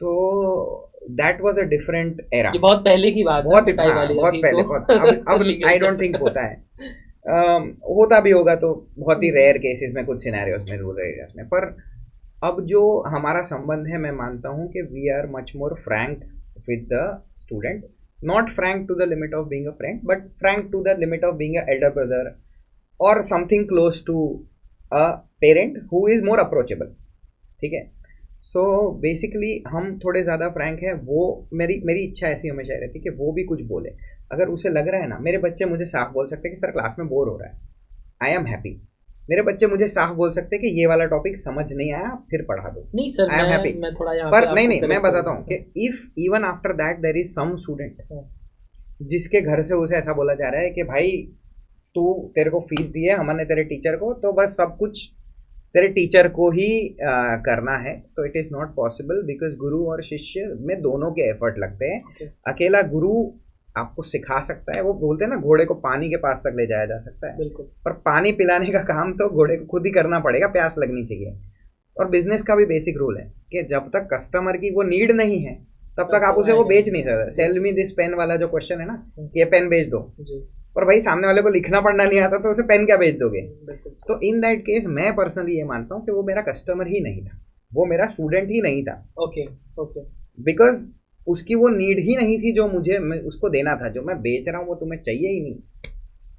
तो that was a different era. ये बहुत पहले की बात है, बहुत पिटाई वाली बहुत अभी पहले, तो बहुत अब legal आई चल डोंट थिंक रहा होता है। होता भी होगा तो बहुत ही है। रेयर केसेस में, कुछ सिनेरियोस में, रूरल एरियाज में। पर अब जो हमारा संबंध है, मैं मानता हूँ कि we are much more frank with the student, not frank to the limit of being a friend, but frank to the limit of being a elder brother और something close to a parent who is more approachable. ठीक है। So basically हम थोड़े ज़्यादा Frank हैं। वो मेरी मेरी इच्छा ऐसी हमेशा रहती है कि वो भी कुछ बोले। अगर उसे लग रहा है ना, मेरे बच्चे मुझे साफ बोल सकते हैं कि सर क्लास में बोर हो रहा है, आई एम हैप्पी। मेरे बच्चे मुझे साफ बोल सकते हैं कि ये वाला टॉपिक समझ नहीं आया, फिर पढ़ा दो, नहीं सर, आई एम हैप्पी। मैं थोड़ा यहाँ पे पर नहीं आपको नहीं, मैं करेक्ट बताता करूंगा। हूँ कि if even after that there is some student जिसके घर से उसे ऐसा बोला जा रहा है कि भाई तू, तेरे को फीस दी है हमने तेरे टीचर को, तो बस सब कुछ तेरे टीचर को ही करना है, तो it is not possible, because गुरु और शिष्य में दोनों के एफर्ट लगते हैं। Okay. अकेला गुरु आपको सिखा सकता है, वो बोलते हैं ना घोड़े को पानी के पास तक ले जाया जा सकता है, बिल्कुल। पर पानी पिलाने का काम तो घोड़े को खुद ही करना पड़ेगा, प्यास लगनी चाहिए। और बिजनेस का भी बेसिक रूल है कि जब तक कस्टमर की वो नीड नहीं है तब तक आप उसे वो बेच नहीं सकते। सेल मी दिस पेन वाला जो क्वेश्चन है ना, कि ये पेन बेच दो, जी। और भाई सामने वाले को लिखना पढ़ना नहीं आता तो उसे पेन क्या बेच दोगे। बिल्कुल सर। तो इन दैट केस मैं पर्सनली ये मानता हूँ कि वो मेरा कस्टमर ही नहीं था, वो मेरा स्टूडेंट ही नहीं था, ओके ओके। बिकॉज उसकी वो नीड ही नहीं थी जो मुझे मैं उसको देना था। जो मैं बेच रहा हूँ वो तुम्हें चाहिए ही नहीं,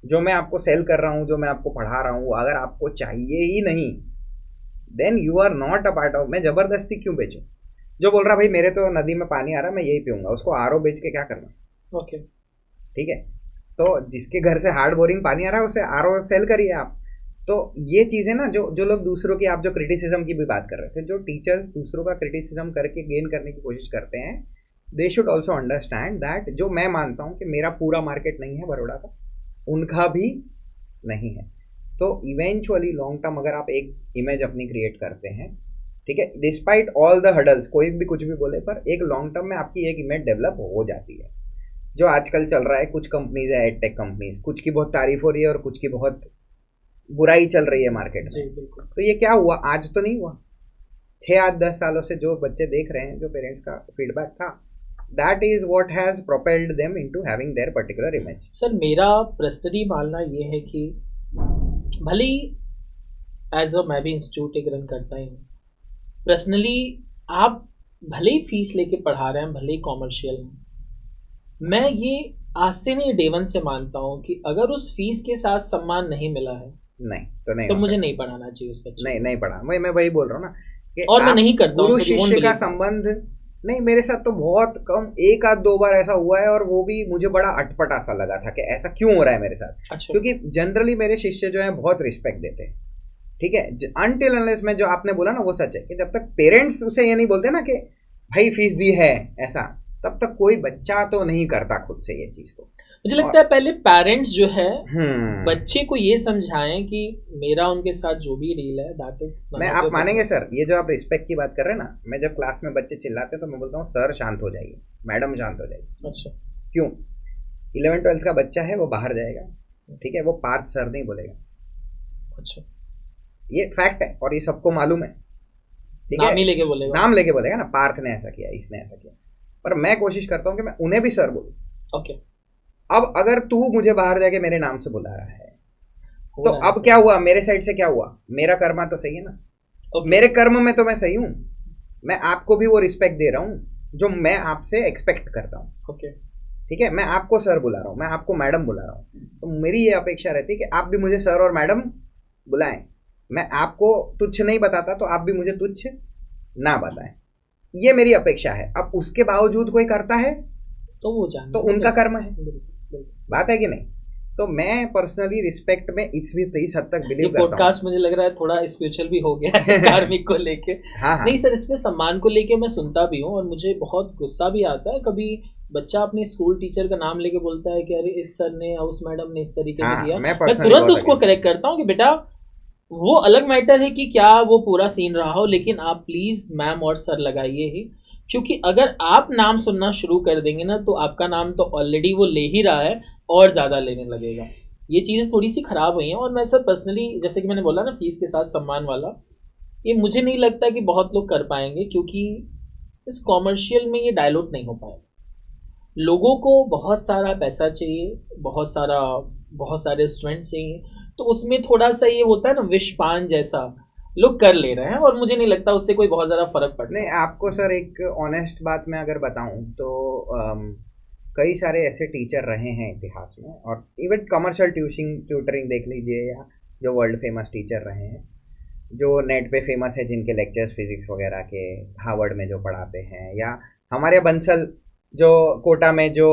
जो मैं आपको सेल कर रहा हूँ, जो मैं आपको पढ़ा रहा हूँ, अगर आपको चाहिए ही नहीं then you are not a part of. मैं जबरदस्ती क्यों बेचूं? जो बोल रहा भाई मेरे तो नदी में पानी आ रहा मैं यही पीऊंगा, उसको आरओ बेच के क्या करना। ओके। ठीक है। तो जिसके घर से हार्ड बोरिंग पानी आ रहा है उसे आरओ सेल करिए आप। तो ये चीज़ें ना, जो जो लोग दूसरों की, आप जो क्रिटिसिज्म की भी बात कर रहे थे, जो टीचर्स दूसरों का क्रिटिसिज्म करके गेन करने की कोशिश करते हैं, they should also understand that जो मैं मानता हूँ कि मेरा पूरा मार्केट नहीं है बड़ौदा का, उनका भी नहीं है। तो इवेंचुअली लॉन्ग टर्म अगर आप एक इमेज अपनी क्रिएट करते हैं, ठीक है, डिस्पाइट ऑल द हडल्स, कोई भी कुछ भी बोले, पर एक लॉन्ग टर्म में आपकी एक इमेज डेवलप हो जाती है। जो आजकल चल रहा है, कुछ कंपनीज है एडटेक कंपनीज, कुछ की बहुत तारीफ हो रही है और कुछ की बहुत बुराई चल रही है मार्केट जी में। बिल्कुल। तो ये क्या हुआ? आज तो नहीं हुआ, 6 8 10 सालों से जो बच्चे देख रहे हैं, जो पेरेंट्स का फीडबैक था, that is what has propelled them into having their particular image. Sir मेरा पर्सनली मानना ये है कि भले ही एज अ मैं भी इंस्टीट्यूट एक रन करता ही हूँ, पर्सनली आप भले ही फीस लेके पढ़ा रहे हैं, भले ही कॉमर्शियल में, मैं ये आज से नहीं डे वन से मानता हूँ कि अगर उस फीस के साथ सम्मान नहीं मिला है नहीं तो नहीं तो हो मुझे सकता। नहीं पढ़ाना चाहिए उस बच्चे नहीं नहीं पढ़ा, मैं वही बोल रहा हूँ ना कि और मैं आप नहीं करता हूँ गुरु सर, you won't शिष्य का believe। संबंध नहीं। मेरे साथ तो बहुत कम, 1 आध 2 बार ऐसा हुआ है, और वो भी मुझे बड़ा अटपटा सा लगा था कि ऐसा क्यों हो रहा है मेरे साथ। अच्छा। क्योंकि जनरली मेरे शिष्य जो है बहुत रिस्पेक्ट देते हैं। ठीक है, अनटिल अनलेस में, जो आपने बोला ना वो सच है, कि जब तक पेरेंट्स उसे ये नहीं बोलते ना कि भाई फीस दी है ऐसा, तब तक कोई बच्चा तो नहीं करता खुद से ये चीज को। मुझे लगता है पहले पेरेंट्स जो है बच्चे बच्चे को ये समझाएं कि मेरा उनके साथ जो भी डील है दैट इज मैं, आप मानेंगे सर, ये जो आप रिस्पेक्ट की बात कर रहे हैं ना, मैं जब क्लास में बच्चे चिल्लाते हैं तो मैं बोलता हूँ सर शांत हो जाइए, मैडम शांत हो जाइए। अच्छा। क्यों? 11th 12th का बच्चा है, वो बाहर जाएगा, ठीक है, वो पार्थ सर नहीं बोलेगा। अच्छा। ये फैक्ट है और ये सबको मालूम है। ठीक है, नाम ही लेके बोलेगा। नाम लेके बोलेगा ना, पार्थ ने ऐसा किया, इसने ऐसा किया। पर मैं कोशिश करता हूँ कि मैं उन्हें भी सर बोलूँ। ओके। अब अगर तू मुझे बाहर जाके मेरे नाम से बुला रहा है हो तो रहा है अब सर। क्या हुआ? मेरे साइड से क्या हुआ? मेरा कर्मा तो सही है ना। ओके। मेरे कर्म में तो मैं सही हूँ, मैं आपको भी वो रिस्पेक्ट दे रहा हूँ जो मैं आपसे एक्सपेक्ट करता हूँ। ओके। ठीक है, मैं आपको सर बुला रहा हूँ, मैं आपको मैडम बुला रहा हूँ, तो मेरी ये अपेक्षा रहती है कि आप भी मुझे सर और मैडम बुलाएं। मैं आपको तुच्छ नहीं बताता तो आप भी मुझे तुच्छ ना बताएं, ये मेरी अपेक्षा है। अब उसके बावजूद कोई करता है तो वो जान तो उनका कर्म है, बिल्कुल। बात है कि नहीं? तो मैं पर्सनली रिस्पेक्ट में इस हद तक ये बिलीव करता हूँ। पॉडकास्ट मुझे लग रहा है थोड़ा स्पिरिचुअल भी हो गया है कार्मिक को लेके। हाँ हाँ, नहीं सर, इसमें सम्मान को लेके मैं सुनता भी हूँ और मुझे बहुत गुस्सा भी आता है। कभी बच्चा अपने स्कूल टीचर का नाम लेके बोलता है कि अरे इस सर ने या उस मैडम ने इस तरीके से हाँ, किया, मैं मैं personally तुरंत बहुत उसको against करेक्ट करता हूँ कि बेटा वो अलग मैटर है कि क्या वो पूरा सीन रहा हो, लेकिन आप प्लीज मैम और सर लगाइए ही, क्योंकि अगर आप नाम सुनना शुरू कर देंगे ना तो आपका नाम तो ऑलरेडी वो ले ही रहा है और ज़्यादा लेने लगेगा। ये चीज़ें थोड़ी सी खराब हुई हैं। और मैं सर पर्सनली, जैसे कि मैंने बोला ना फीस के साथ सम्मान वाला, ये मुझे नहीं लगता कि बहुत लोग कर पाएंगे, क्योंकि इस कॉमर्शियल में ये डायलूट नहीं हो पाएगा। लोगों को बहुत सारा पैसा चाहिए, बहुत सारे स्टूडेंट्स चाहिए, तो उसमें थोड़ा सा ये होता है ना, विश पान जैसा लोग कर ले रहे हैं, और मुझे नहीं लगता उससे कोई बहुत ज़्यादा फर्क पड़ता नहीं, है। आपको सर एक ऑनेस्ट बात मैं अगर बताऊं तो कई सारे ऐसे टीचर रहे हैं इतिहास में, और इवन कमर्शियल ट्यूटरिंग देख लीजिए, या जो वर्ल्ड फेमस टीचर रहे हैं, जो नेट पे फेमस है, जिनके लेक्चर्स फिजिक्स वगैरह के हार्वर्ड में जो पढ़ाते हैं, या हमारे बंसल जो कोटा में जो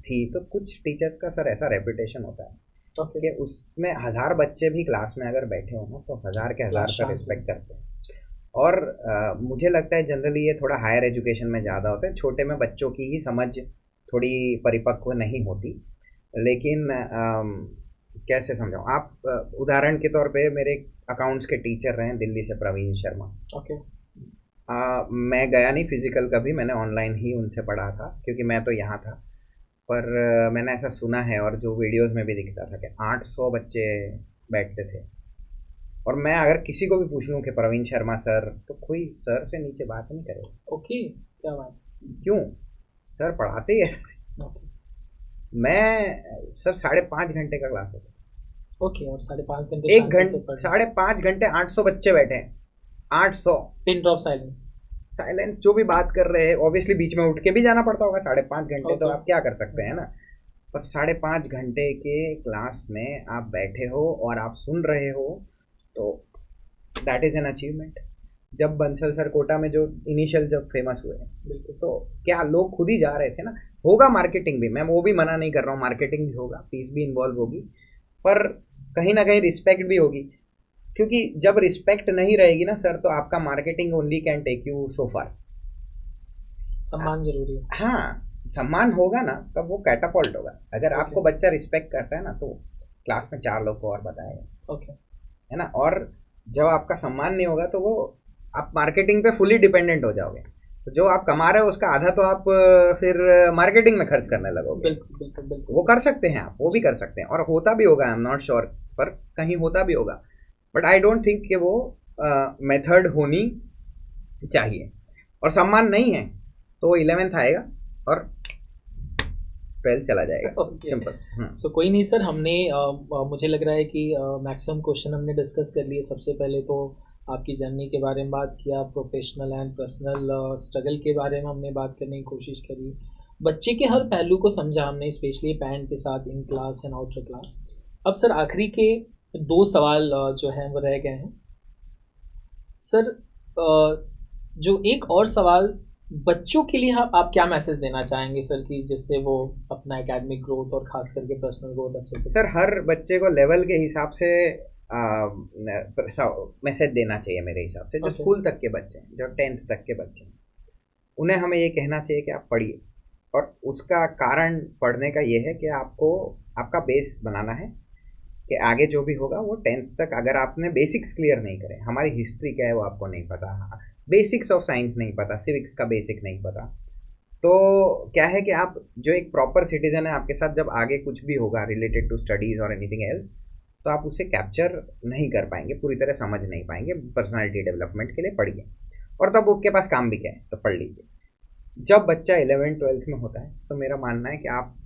थी, तो कुछ टीचर्स का सर ऐसा रेपुटेशन होता है ओके, कि उसमें 1000 बच्चे भी क्लास में अगर बैठे हो ना, तो 1000 के 1000 क्लास का शांत रिस्पेक्ट है। करते हैं। और मुझे लगता है जनरली ये थोड़ा हायर एजुकेशन में ज़्यादा होता है, छोटे में बच्चों की ही समझ थोड़ी परिपक्व नहीं होती। लेकिन कैसे समझाऊँ आप, उदाहरण के तौर पे मेरे अकाउंट्स के टीचर रहे हैं दिल्ली से, प्रवीण शर्मा। ओके, मैं गया नहीं फिजिकल कभी, मैंने ऑनलाइन ही उनसे पढ़ा था क्योंकि मैं तो यहाँ था। पर मैंने ऐसा सुना है, और जो वीडियोस में भी दिखता था, कि 800 बच्चे बैठते थे। और मैं अगर किसी को भी पूछ लूँ कि प्रवीण शर्मा सर, तो कोई सर से नीचे बात नहीं करेगा। ओके, क्या बात। क्यों? सर पढ़ाते ही ऐसे थे। ओके, मैं सर 5.5 घंटे का क्लास होता ओके, और 5.5 घंटे है, एक शांति से घंटे पढ़ना। 5.5 घंटे 800 बच्चे बैठे हैं, 800। Pin drop silence. साइलेंस, जो भी बात कर रहे हैं ऑब्वियसली बीच में उठ के भी जाना पड़ता होगा, 5.5 घंटे तो ओके, आप क्या कर सकते हैं ना। पर 5.5 घंटे के क्लास में आप बैठे हो और आप सुन रहे हो, तो दैट इज़ एन अचीवमेंट। जब बंसल सर कोटा में जो इनिशियल जब फेमस हुए, बिल्कुल। तो क्या लोग खुद ही जा रहे थे ना। होगा मार्केटिंग भी, मैं वो भी मना नहीं कर रहा हूँ, मार्केटिंग भी होगा, फीस भी इन्वॉल्व होगी, पर कहीं ना कहीं रिस्पेक्ट भी होगी। क्योंकि जब रिस्पेक्ट नहीं रहेगी ना सर, तो आपका marketing only can take you so far. सम्मान जरूरी है। हाँ, सम्मान होगा ना तब वो कैटापॉल्ट होगा। अगर ओके, आपको बच्चा रिस्पेक्ट करता है ना, तो क्लास में 4 लोग को और बताएगा, ओके, है ना। और जब आपका सम्मान नहीं होगा, तो वो आप मार्केटिंग पे फुली डिपेंडेंट हो जाओगे। तो जो आप कमा रहे हो उसका आधा तो आप फिर मार्केटिंग में खर्च करने लगोगे। बिल्कुल, बिल्कुल, बिल्कुल। वो कर सकते हैं आप, वो भी कर सकते हैं, और होता भी होगा, आई एम नॉट श्योर, पर कहीं होता भी होगा। बट आई डोंट थिंक कि वो मेथड होनी चाहिए। और सम्मान नहीं है तो वो 11th आएगा और 12th चला जाएगा, ओके, सिंपल। सो कोई नहीं सर, हमने मुझे लग रहा है कि मैक्सिमम क्वेश्चन हमने डिस्कस कर लिए। सबसे पहले तो आपकी जर्नी के बारे में बात किया, प्रोफेशनल एंड पर्सनल स्ट्रगल के बारे में हमने बात करने की कोशिश करी, बच्चे के हर पहलू को समझा हमने, स्पेशली पैरेंट के साथ in class and outer class. अब सर आखिरी के 2 सवाल जो हैं वो रह गए हैं सर। जो एक और सवाल, बच्चों के लिए आप क्या मैसेज देना चाहेंगे सर, कि जिससे वो अपना एकेडमिक ग्रोथ और खास करके पर्सनल ग्रोथ अच्छे से सर हर बच्चे को लेवल के हिसाब से मैसेज देना चाहिए मेरे हिसाब से। जो Okay. स्कूल तक के बच्चे हैं, जो 10th तक के बच्चे हैं, उन्हें हमें ये कहना चाहिए कि आप पढ़िए। और उसका कारण पढ़ने का ये है कि आपको आपका बेस बनाना है, कि आगे जो भी होगा वो 10th तक अगर आपने बेसिक्स क्लियर नहीं करे, हमारी हिस्ट्री क्या है वो आपको नहीं पता, बेसिक्स ऑफ साइंस नहीं पता, सिविक्स का बेसिक नहीं पता, तो क्या है कि आप जो एक प्रॉपर सिटीजन है, आपके साथ जब आगे कुछ भी होगा रिलेटेड टू स्टडीज़ और एनीथिंग एल्स, तो आप उसे कैप्चर नहीं कर पाएंगे, पूरी तरह समझ नहीं पाएंगे। पर्सनालिटी डेवलपमेंट के लिए पढ़िए, और तब आपके पास काम भी क्या है, तो पढ़ लीजिए। जब बच्चा 11th 12th में होता है, तो मेरा मानना है कि आप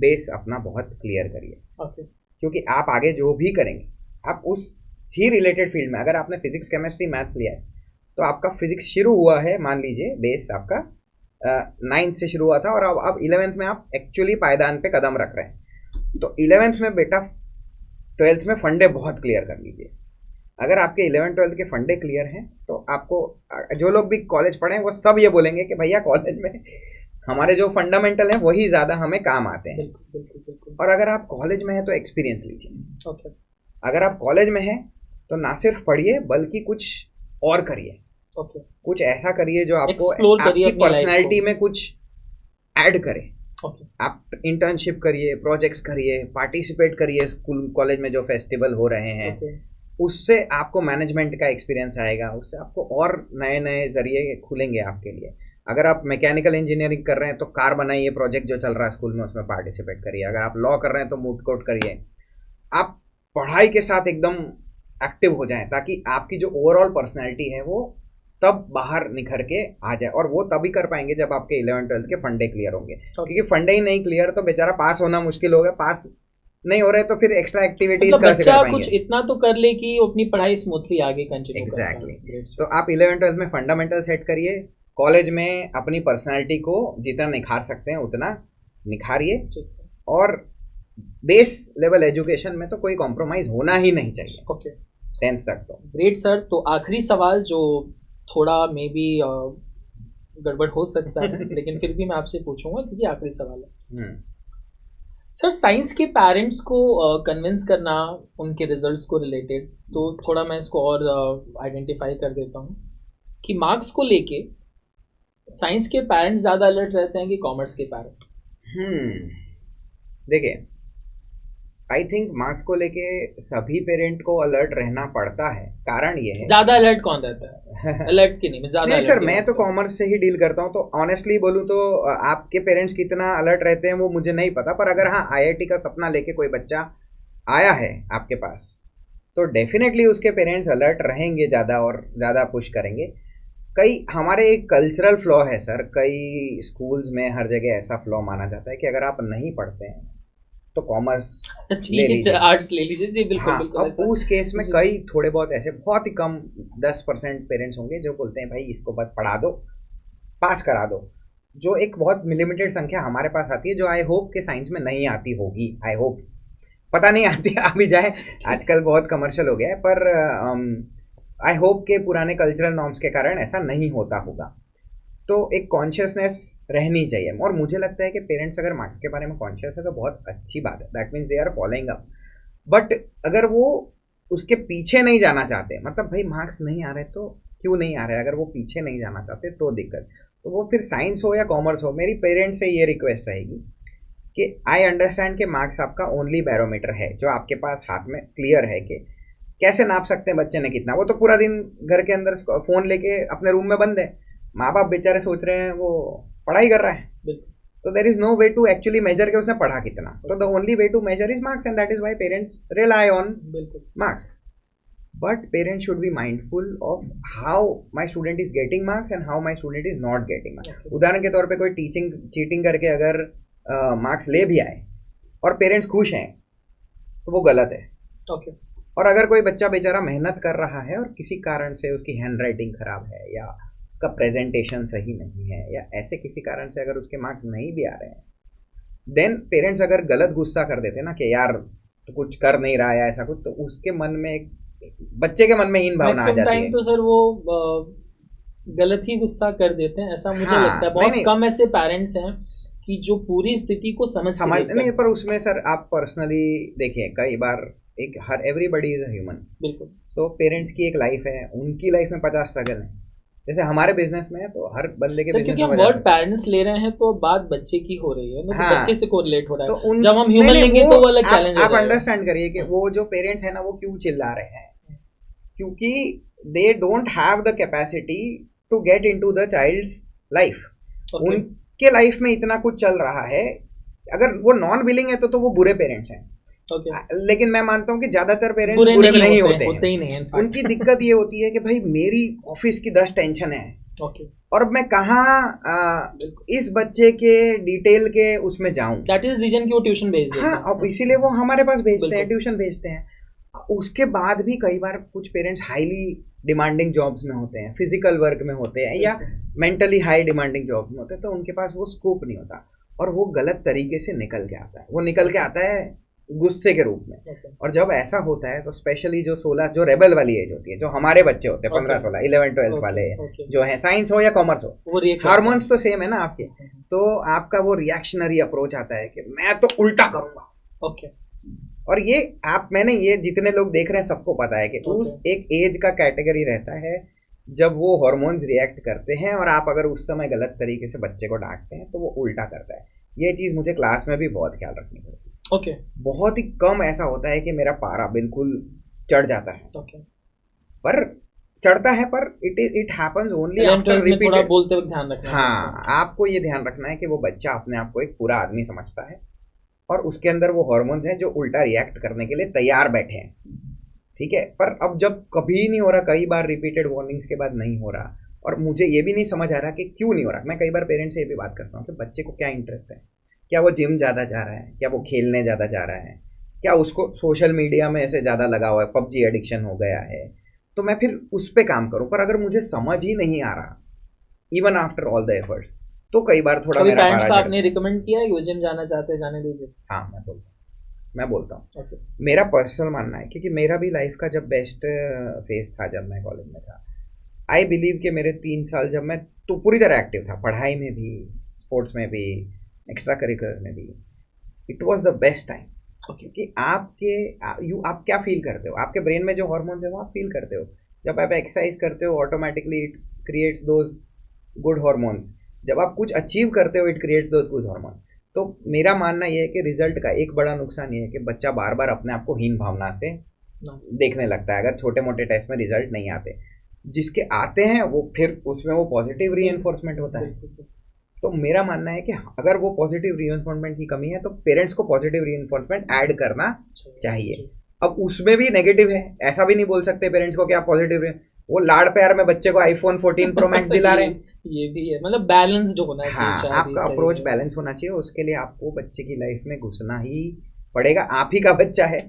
बेस अपना बहुत क्लियर करिए। ओके, क्योंकि आप आगे जो भी करेंगे, आप उस ही रिलेटेड फील्ड में, अगर आपने फिजिक्स केमिस्ट्री मैथ्स लिया है, तो आपका फिजिक्स शुरू हुआ है, मान लीजिए बेस आपका 9th से शुरू हुआ था, और अब 11th में आप एक्चुअली पायदान पे कदम रख रहे हैं, तो 11th में बेटा 12th में फंडे बहुत क्लियर कर लीजिए। अगर आपके 11th 12th के फंडे क्लियर हैं, तो आपको जो लोग भी कॉलेज पढ़े हैं वो सब ये बोलेंगे कि भैया कॉलेज में हमारे जो फंडामेंटल हैं वही ज़्यादा हमें काम आते हैं। बिल्कुल, बिल्कुल, बिल्कुल। और अगर आप कॉलेज में हैं तो एक्सपीरियंस लीजिए। ओके, अगर आप कॉलेज में हैं तो ना सिर्फ पढ़िए, बल्कि कुछ और करिए, ओके, कुछ ऐसा करिए जो आपको एक्सप्लोर करिए आपकी अपनी लाइफ पर्सनैलिटी को। में कुछ ऐड करे। ओके, आप इंटर्नशिप करिए, प्रोजेक्ट्स करिए, पार्टिसिपेट करिए स्कूल कॉलेज में जो फेस्टिवल हो रहे हैं, ओके, उससे आपको मैनेजमेंट का एक्सपीरियंस आएगा, उससे आपको और नए नए जरिए खुलेंगे आपके लिए। अगर आप मैकेनिकल इंजीनियरिंग कर रहे हैं तो कार बनाइए, प्रोजेक्ट जो चल रहा है स्कूल में उसमें पार्टिसिपेट करिए। अगर आप लॉ कर रहे हैं तो मूट कोर्ट करिए। आप पढ़ाई के साथ एकदम एक्टिव हो जाएं, ताकि आपकी जो ओवरऑल पर्सनैलिटी है वो तब बाहर निखर के आ जाए, और वो तभी कर पाएंगे जब आपके 11th-12th के फंडे क्लियर होंगे। क्योंकि फंडे ही नहीं क्लियर तो बेचारा पास होना मुश्किल हो गया, पास नहीं हो रहे तो फिर एक्स्ट्रा एक्टिविटीज मतलब कैसे कर बच्चा पाएंगे। कुछ इतना तो कर ले कि वो अपनी पढ़ाई स्मूथली आगे कंटिन्यू कर पाए। एग्जैक्टली। तो आप 11th-12th में फंडामेंटल सेट करिए, कॉलेज में अपनी पर्सनालिटी को जितना निखार सकते हैं उतना निखारिए, और बेस लेवल एजुकेशन में तो कोई कॉम्प्रोमाइज होना ही नहीं चाहिए। ओके, 10th तक तो। Great sir. तो आखिरी सवाल जो थोड़ा मे बी गड़बड़ हो सकता है लेकिन फिर भी मैं आपसे पूछूंगा क्योंकि आखिरी सवाल है। सर, साइंस के पेरेंट्स को कन्विंस करना उनके रिजल्ट्स को रिलेटेड, तो थोड़ा मैं इसको और आइडेंटिफाई कर देता हूँ कि मार्क्स को लेके साइंस के पेरेंट्स ज़्यादा अलर्ट रहते हैं कि कॉमर्स के पेरेंट्स? देखिए, आई थिंक मार्क्स को लेके सभी पेरेंट को अलर्ट रहना पड़ता है। कारण ये है, ज़्यादा अलर्ट कौन रहता है? अलर्ट की नहीं, ज़्यादा नहीं सर, मैं तो रहता है। कॉमर्स से ही डील करता हूँ, तो ऑनेस्टली बोलूँ तो आपके पेरेंट्स कितना अलर्ट रहते हैं वो मुझे नहीं पता, पर अगर हाँ आईआईटी का सपना लेके कोई बच्चा आया है आपके पास, तो डेफिनेटली उसके पेरेंट्स अलर्ट रहेंगे ज़्यादा और ज़्यादा पुश करेंगे। कई हमारे एक कल्चरल फ्लॉ है सर, कई स्कूल्स में हर जगह ऐसा फ्लॉ माना जाता है कि अगर आप नहीं पढ़ते हैं तो कॉमर्स ले लीजिए, आर्ट्स ले लीजिए। जी बिल्कुल, हाँ, बिल्कुल अब ऐसा। उस केस में जी। कई थोड़े बहुत ऐसे बहुत ही कम 10% पेरेंट्स होंगे जो बोलते हैं भाई इसको बस पढ़ा दो, पास करा दो, जो एक बहुत लिमिटेड संख्या हमारे पास आती है, जो आई होप के साइंस में नहीं आती होगी। आई होप, पता नहीं आती आ भी जाए, आजकल बहुत कमर्शियल हो गया है, पर आई होप के पुराने कल्चरल नॉर्म्स के कारण ऐसा नहीं होता होगा। तो एक कॉन्शियसनेस रहनी चाहिए, और मुझे लगता है कि पेरेंट्स अगर मार्क्स के बारे में कॉन्शियस है तो बहुत अच्छी बात है, that means they are following up. But अगर वो उसके पीछे नहीं जाना चाहते, मतलब भाई मार्क्स नहीं आ रहे तो क्यों नहीं आ रहे, अगर वो पीछे नहीं जाना चाहते तो दिक्कत। तो वो फिर साइंस हो या कॉमर्स हो, मेरी पेरेंट्स से ये रिक्वेस्ट रहेगी कि आई अंडरस्टैंड कि मार्क्स आपका ओनली बैरोमीटर है जो आपके पास हाथ में क्लियर है, कि कैसे नाप सकते हैं बच्चे ने कितना, वो तो पूरा दिन घर के अंदर फ़ोन लेके अपने रूम में बंद है, माँ बाप बेचारे सोच रहे हैं वो पढ़ाई कर रहा है, तो there is no way to actually measure के उसने पढ़ा कितना। तो the only way to measure is marks, and that is why parents rely on marks. But parents should be mindful of how my student is getting marks and how my student is not getting marks. उदाहरण के तौर पर कोई teaching cheating करके अगर marks ले भी आए और पेरेंट्स खुश हैं तो वो गलत है। और अगर कोई बच्चा बेचारा मेहनत कर रहा है और किसी कारण से उसकी हैंड राइटिंग खराब है, या उसका प्रेजेंटेशन सही नहीं है, या ऐसे किसी कारण से अगर उसके मार्क्स नहीं भी आ रहे हैं, देन पेरेंट्स अगर गलत गुस्सा कर देते ना कि यार तो कुछ कर नहीं रहा है ऐसा कुछ, तो उसके मन में एक बच्चे के मन में हीन भावना आ जाती है। तो सर वो गलत ही गुस्सा कर देते हैं, ऐसा मुझे लगता है। बहुत नहीं, कम ऐसे पेरेंट्स हैं कि जो पूरी स्थिति को समझ नहीं, पर उसमें सर आप पर्सनली देखिए, कई बार एक हर एवरीबडी इज अ ह्यूमन। बिल्कुल। सो पेरेंट्स की एक लाइफ है, उनकी लाइफ में 50 स्ट्रगल है, जैसे हमारे बिजनेस में है, तो हर बंदे के सर क्योंकि हम वर्ड पेरेंट्स ले रहे हैं तो बात बच्चे की हो रही है ना, तो बच्चे से कोरिलेट हो रहा है। तो जब हम ह्यूमन लेंगे तो वो अलग चैलेंज है। आप अंडरस्टैंड करिए कि वो जो पेरेंट्स है ना वो क्यों चिल्ला रहे हैं, क्योंकि they don't have the capacity to get into the child's life. उनके लाइफ में इतना कुछ चल रहा है, अगर वो नॉन विलिंग है तो वो बुरे पेरेंट्स हैं। लेकिन मैं मानता हूँ कि ज्यादातर पेरेंट्स बुरे नहीं होते ही नहीं हैं। उनकी दिक्कत ये होती है कि भाई मेरी ऑफिस की 10 टेंशन है, और अब मैं कहाँ इस बच्चे के डिटेल के उसमें जाऊं। दैट इज रीजन कि वो ट्यूशन भेजते हैं। हाँ, अब इसीलिए वो हमारे पास भेजते हैं, ट्यूशन भेजते हैं। उसके बाद भी कई बार कुछ पेरेंट्स हाईली डिमांडिंग जॉब्स में होते हैं, फिजिकल वर्क में होते हैं, या मेंटली हाई डिमांडिंग जॉब्स में होते हैं, तो उनके पास वो स्कोप नहीं होता, और वो गलत तरीके से निकल के आता है। वो निकल के आता है गुस्से के रूप में। और जब ऐसा होता है तो स्पेशली जो 16 जो रेबल वाली एज होती है, जो हमारे बच्चे होते हैं 15-16 11-12 वाले जो है, साइंस हो या कॉमर्स हो, हार्मोन्स तो सेम है ना आपके, तो आपका वो रिएक्शनरी अप्रोच आता है कि मैं तो उल्टा करूंगा। और ये मैंने ये जितने लोग देख रहे हैं सबको पता है कि उस एक एज का कैटेगरी रहता है जब वो हार्मोन्स रिएक्ट करते हैं, और आप अगर उस समय गलत तरीके से बच्चे को डांटते हैं तो वो उल्टा करता है। ये चीज़ मुझे क्लास में भी बहुत ख्याल रखनी पड़ती है। बहुत ही कम ऐसा होता है कि मेरा पारा बिल्कुल चढ़ जाता है। पर चढ़ता है, पर it happens only after repeated. बोलते वक्त ध्यान रखना। हाँ, आपको ये ध्यान रखना है कि वो बच्चा अपने आप को एक पूरा आदमी समझता है, और उसके अंदर वो हार्मोन्स हैं जो उल्टा रिएक्ट करने के लिए तैयार बैठे हैं। ठीक है, पर अब जब कभी नहीं हो रहा, कई बार रिपीटेड वार्निंग्स के बाद नहीं हो रहा, और मुझे ये भी नहीं समझ आ रहा कि क्यों नहीं हो रहा। मैं कई बार पेरेंट्स से ये भी बात करता हूँ कि बच्चे को क्या इंटरेस्ट है, क्या वो जिम ज़्यादा जा रहा है, क्या वो खेलने ज़्यादा जा रहा है, क्या उसको सोशल मीडिया में ऐसे ज़्यादा लगा हुआ है, पबजी एडिक्शन हो गया है, तो मैं फिर उस पर काम करूँ। पर अगर मुझे समझ ही नहीं आ रहा even after all the efforts, तो कई बार थोड़ा कभी मेरा पेरेंट्स पारा को चढ़ता आपने है। रिकमेंड किया है कि वो जिम जाना चाहते हैं, जाने दीजिए? हाँ, मैं बोलता हूँ। ओके। मेरा पर्सनल मानना है, क्योंकि मेरा भी लाइफ का जब बेस्ट फेज था जब मैं कॉलेज में था। आई बिलीव कि मेरे 3 साल जब मैं तो पूरी तरह एक्टिव था, पढ़ाई में भी, स्पोर्ट्स में भी, एक्स्ट्रा करिकुलर में भी, it was the best time. क्योंकि आप क्या फील करते हो, आपके ब्रेन में जो हॉर्मोन्स है वो आप फील करते हो। जब आप एक्सरसाइज करते हो automatically it creates those good hormones. जब आप कुछ अचीव करते हो it creates those good hormone. तो मेरा मानना ये है कि रिजल्ट का एक बड़ा नुकसान ये है कि बच्चा बार बार अपने आप को हीन भावना से देखने लगता है अगर छोटे मोटे टेस्ट में रिजल्ट नहीं आते। जिसके आते हैं वो फिर उसमें वो पॉजिटिव रीइंफोर्समेंट होता है। तो मेरा मानना है कि अगर वो पॉजिटिव रीइंफोर्समेंट की कमी है तो पेरेंट्स को पॉजिटिव रीइंफोर्समेंट ऐड करना चाहिए। अब उसमें भी नेगेटिव है, ऐसा भी नहीं बोल सकते पेरेंट्स को कि आप पॉजिटिव है। वो लाड़ प्यार में बच्चे को आईफोन 14 प्रो मैक्स दिला रहे हैं। ये भी है, मतलब बैलेंस्ड होना चाहिए। हाँ, शायद आपका अप्रोच बैलेंस होना चाहिए। उसके लिए आपको बच्चे की लाइफ में घुसना ही पड़ेगा, आप ही का बच्चा है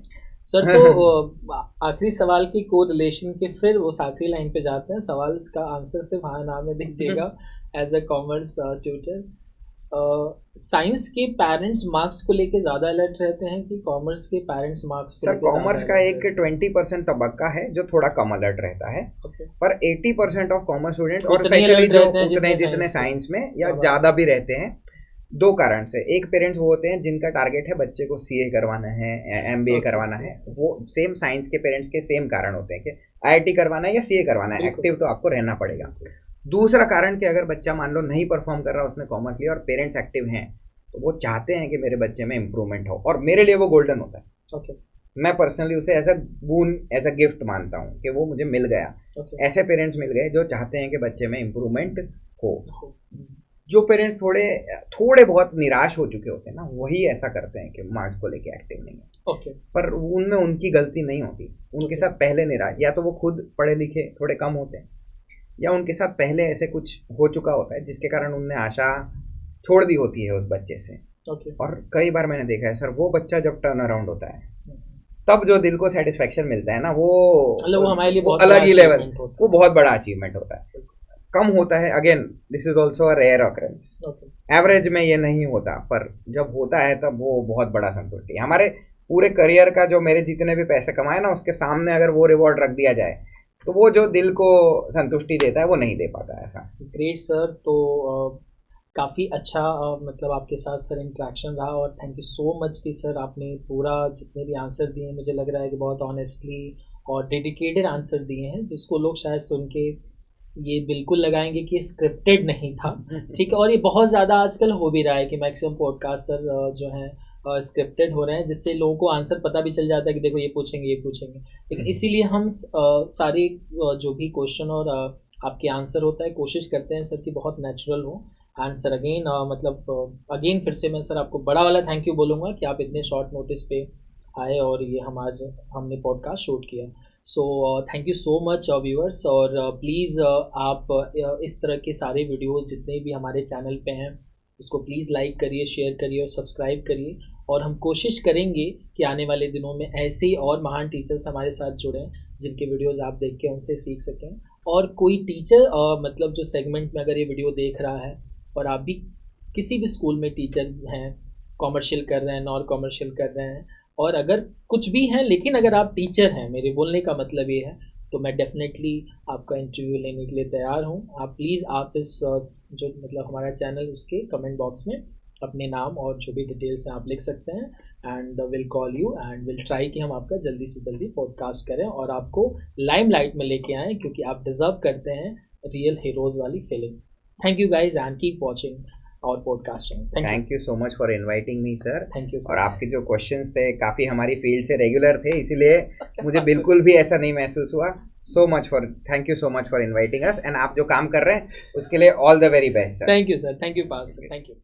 सर। तो आखिरी सवाल की को रिलेशन के फिर वो आखिरी लाइन पे जाते हैं। सवाल का आंसर सिर्फ हाँ ना में दीजिएगा। As a commerce tutor, science के पेरेंट्स मार्क्स को लेके ज़्यादा अलर्ट रहते हैं कि कॉमर्स के पेरेंट्स मार्क्स को सर? लेके कॉमर्स का एक 20% तबक्का है जो थोड़ा कम अलर्ट रहता है, पर 80% ऑफ कॉमर्स स्टूडेंट, और स्पेशली जो उतने जितने साइंस में या ज़्यादा भी रहते हैं, दो कारण से। एक पेरेंट्स वो होते हैं जिनका टारगेट है बच्चे को सीए करवाना है, एमबीए करवाना है। वो सेम साइंस के पेरेंट्स के सेम कारण होते हैं कि आईआईटी करवाना है या सीए करवाना है, एक्टिव तो आपको रहना पड़ेगा। दूसरा कारण कि अगर बच्चा मान लो नहीं परफॉर्म कर रहा, उसने कॉमर्स लिया और पेरेंट्स एक्टिव हैं, तो वो चाहते हैं कि मेरे बच्चे में इंप्रूवमेंट हो, और मेरे लिए वो गोल्डन होता है। मैं पर्सनली उसे as a boon, as a gift मानता हूँ कि वो मुझे मिल गया। ऐसे पेरेंट्स मिल गए जो चाहते हैं कि बच्चे में इंप्रूवमेंट हो। जो पेरेंट्स थोड़े बहुत निराश हो चुके होते हैं ना, वही ऐसा करते हैं कि मार्क्स को लेके एक्टिव नहीं है। पर उनमें उनकी गलती नहीं होती। उनके साथ पहले निराश, या तो वो खुद पढ़े लिखे थोड़े कम होते हैं, या उनके साथ पहले ऐसे कुछ हो चुका होता है जिसके कारण उनने आशा छोड़ दी होती है उस बच्चे से। और कई बार मैंने देखा है सर, वो बच्चा जब टर्न अराउंड होता है तब जो दिल को सेटिस्फेक्शन मिलता है ना, वो हमारे लिए अलग ही लेवल, वो बहुत बड़ा अचीवमेंट होता है। कम होता है, again this is also a rare occurrence. Average में ये नहीं होता, पर जब होता है तब वो बहुत बड़ा संतुष्टि है। हमारे पूरे करियर का जो मेरे जितने भी पैसे कमाए ना, उसके सामने अगर वो रिवॉर्ड रख दिया जाए तो वो जो दिल को संतुष्टि देता है वो नहीं दे पाता ऐसा। Great sir. तो काफ़ी अच्छा मतलब आपके साथ सर इंटरेक्शन रहा, और थैंक यू सो मच कि सर आपने पूरा जितने भी आंसर दिए, मुझे लग रहा है कि बहुत ऑनेस्टली और डेडिकेटेड आंसर दिए हैं, जिसको लोग शायद सुन के ये बिल्कुल लगाएंगे कि स्क्रिप्टेड नहीं था। ठीक है, और ये बहुत ज़्यादा आजकल हो भी रहा है कि मैक्सिमम पॉडकास्ट सर जो हैं स्क्रिप्टेड हो रहे हैं, जिससे लोगों को आंसर पता भी चल जाता है कि देखो ये पूछेंगे ये पूछेंगे। लेकिन इसीलिए हम सारे जो भी क्वेश्चन और आपके आंसर होता है, कोशिश करते हैं सर कि बहुत नेचुरल हो। एंड सर अगेन मतलब अगेन फिर से मैं सर आपको बड़ा वाला थैंक यू बोलूँगा कि आप इतने शॉर्ट नोटिस पे आए और ये हमने पॉडकास्ट शूट किया। So thank you so much viewers. और प्लीज़ आप इस तरह के सारे वीडियोस जितने भी हमारे चैनल पे हैं उसको प्लीज़ लाइक करिए, शेयर करिए और सब्सक्राइब करिए। और हम कोशिश करेंगे कि आने वाले दिनों में ऐसे ही और महान टीचर्स हमारे साथ जुड़ें जिनके वीडियोस आप देख के उनसे सीख सकें। और कोई टीचर मतलब जो सेगमेंट में अगर ये वीडियो देख रहा है और आप भी किसी भी स्कूल में टीचर हैं, कॉमर्शियल कर रहे हैं, नॉन कॉमर्शियल कर रहे हैं, और अगर कुछ भी हैं, लेकिन अगर आप टीचर हैं, मेरे बोलने का मतलब ये है, तो मैं डेफिनेटली आपका इंटरव्यू लेने के लिए तैयार हूँ। आप प्लीज़ आप इस जो मतलब हमारा चैनल उसके कमेंट बॉक्स में अपने नाम और जो भी डिटेल्स हैं आप लिख सकते हैं, and will call you and will try कि हम आपका जल्दी से जल्दी पॉडकास्ट करें और आपको लाइमलाइट में लेके आएँ, क्योंकि आप डिज़र्व करते हैं रियल हीरोज़ वाली फीलिंग। Thank you guys and keep watching और podcasting. Thank you so much for inviting me sir. Thank you. और आपके जो क्वेश्चंस थे काफ़ी हमारी फील्ड से रेगुलर थे, इसीलिए मुझे बिल्कुल भी ऐसा नहीं महसूस हुआ। Thank you so much for inviting us. And आप जो काम कर रहे हैं उसके लिए all the very best sir. Thank you sir. Thank you pass. Thank you.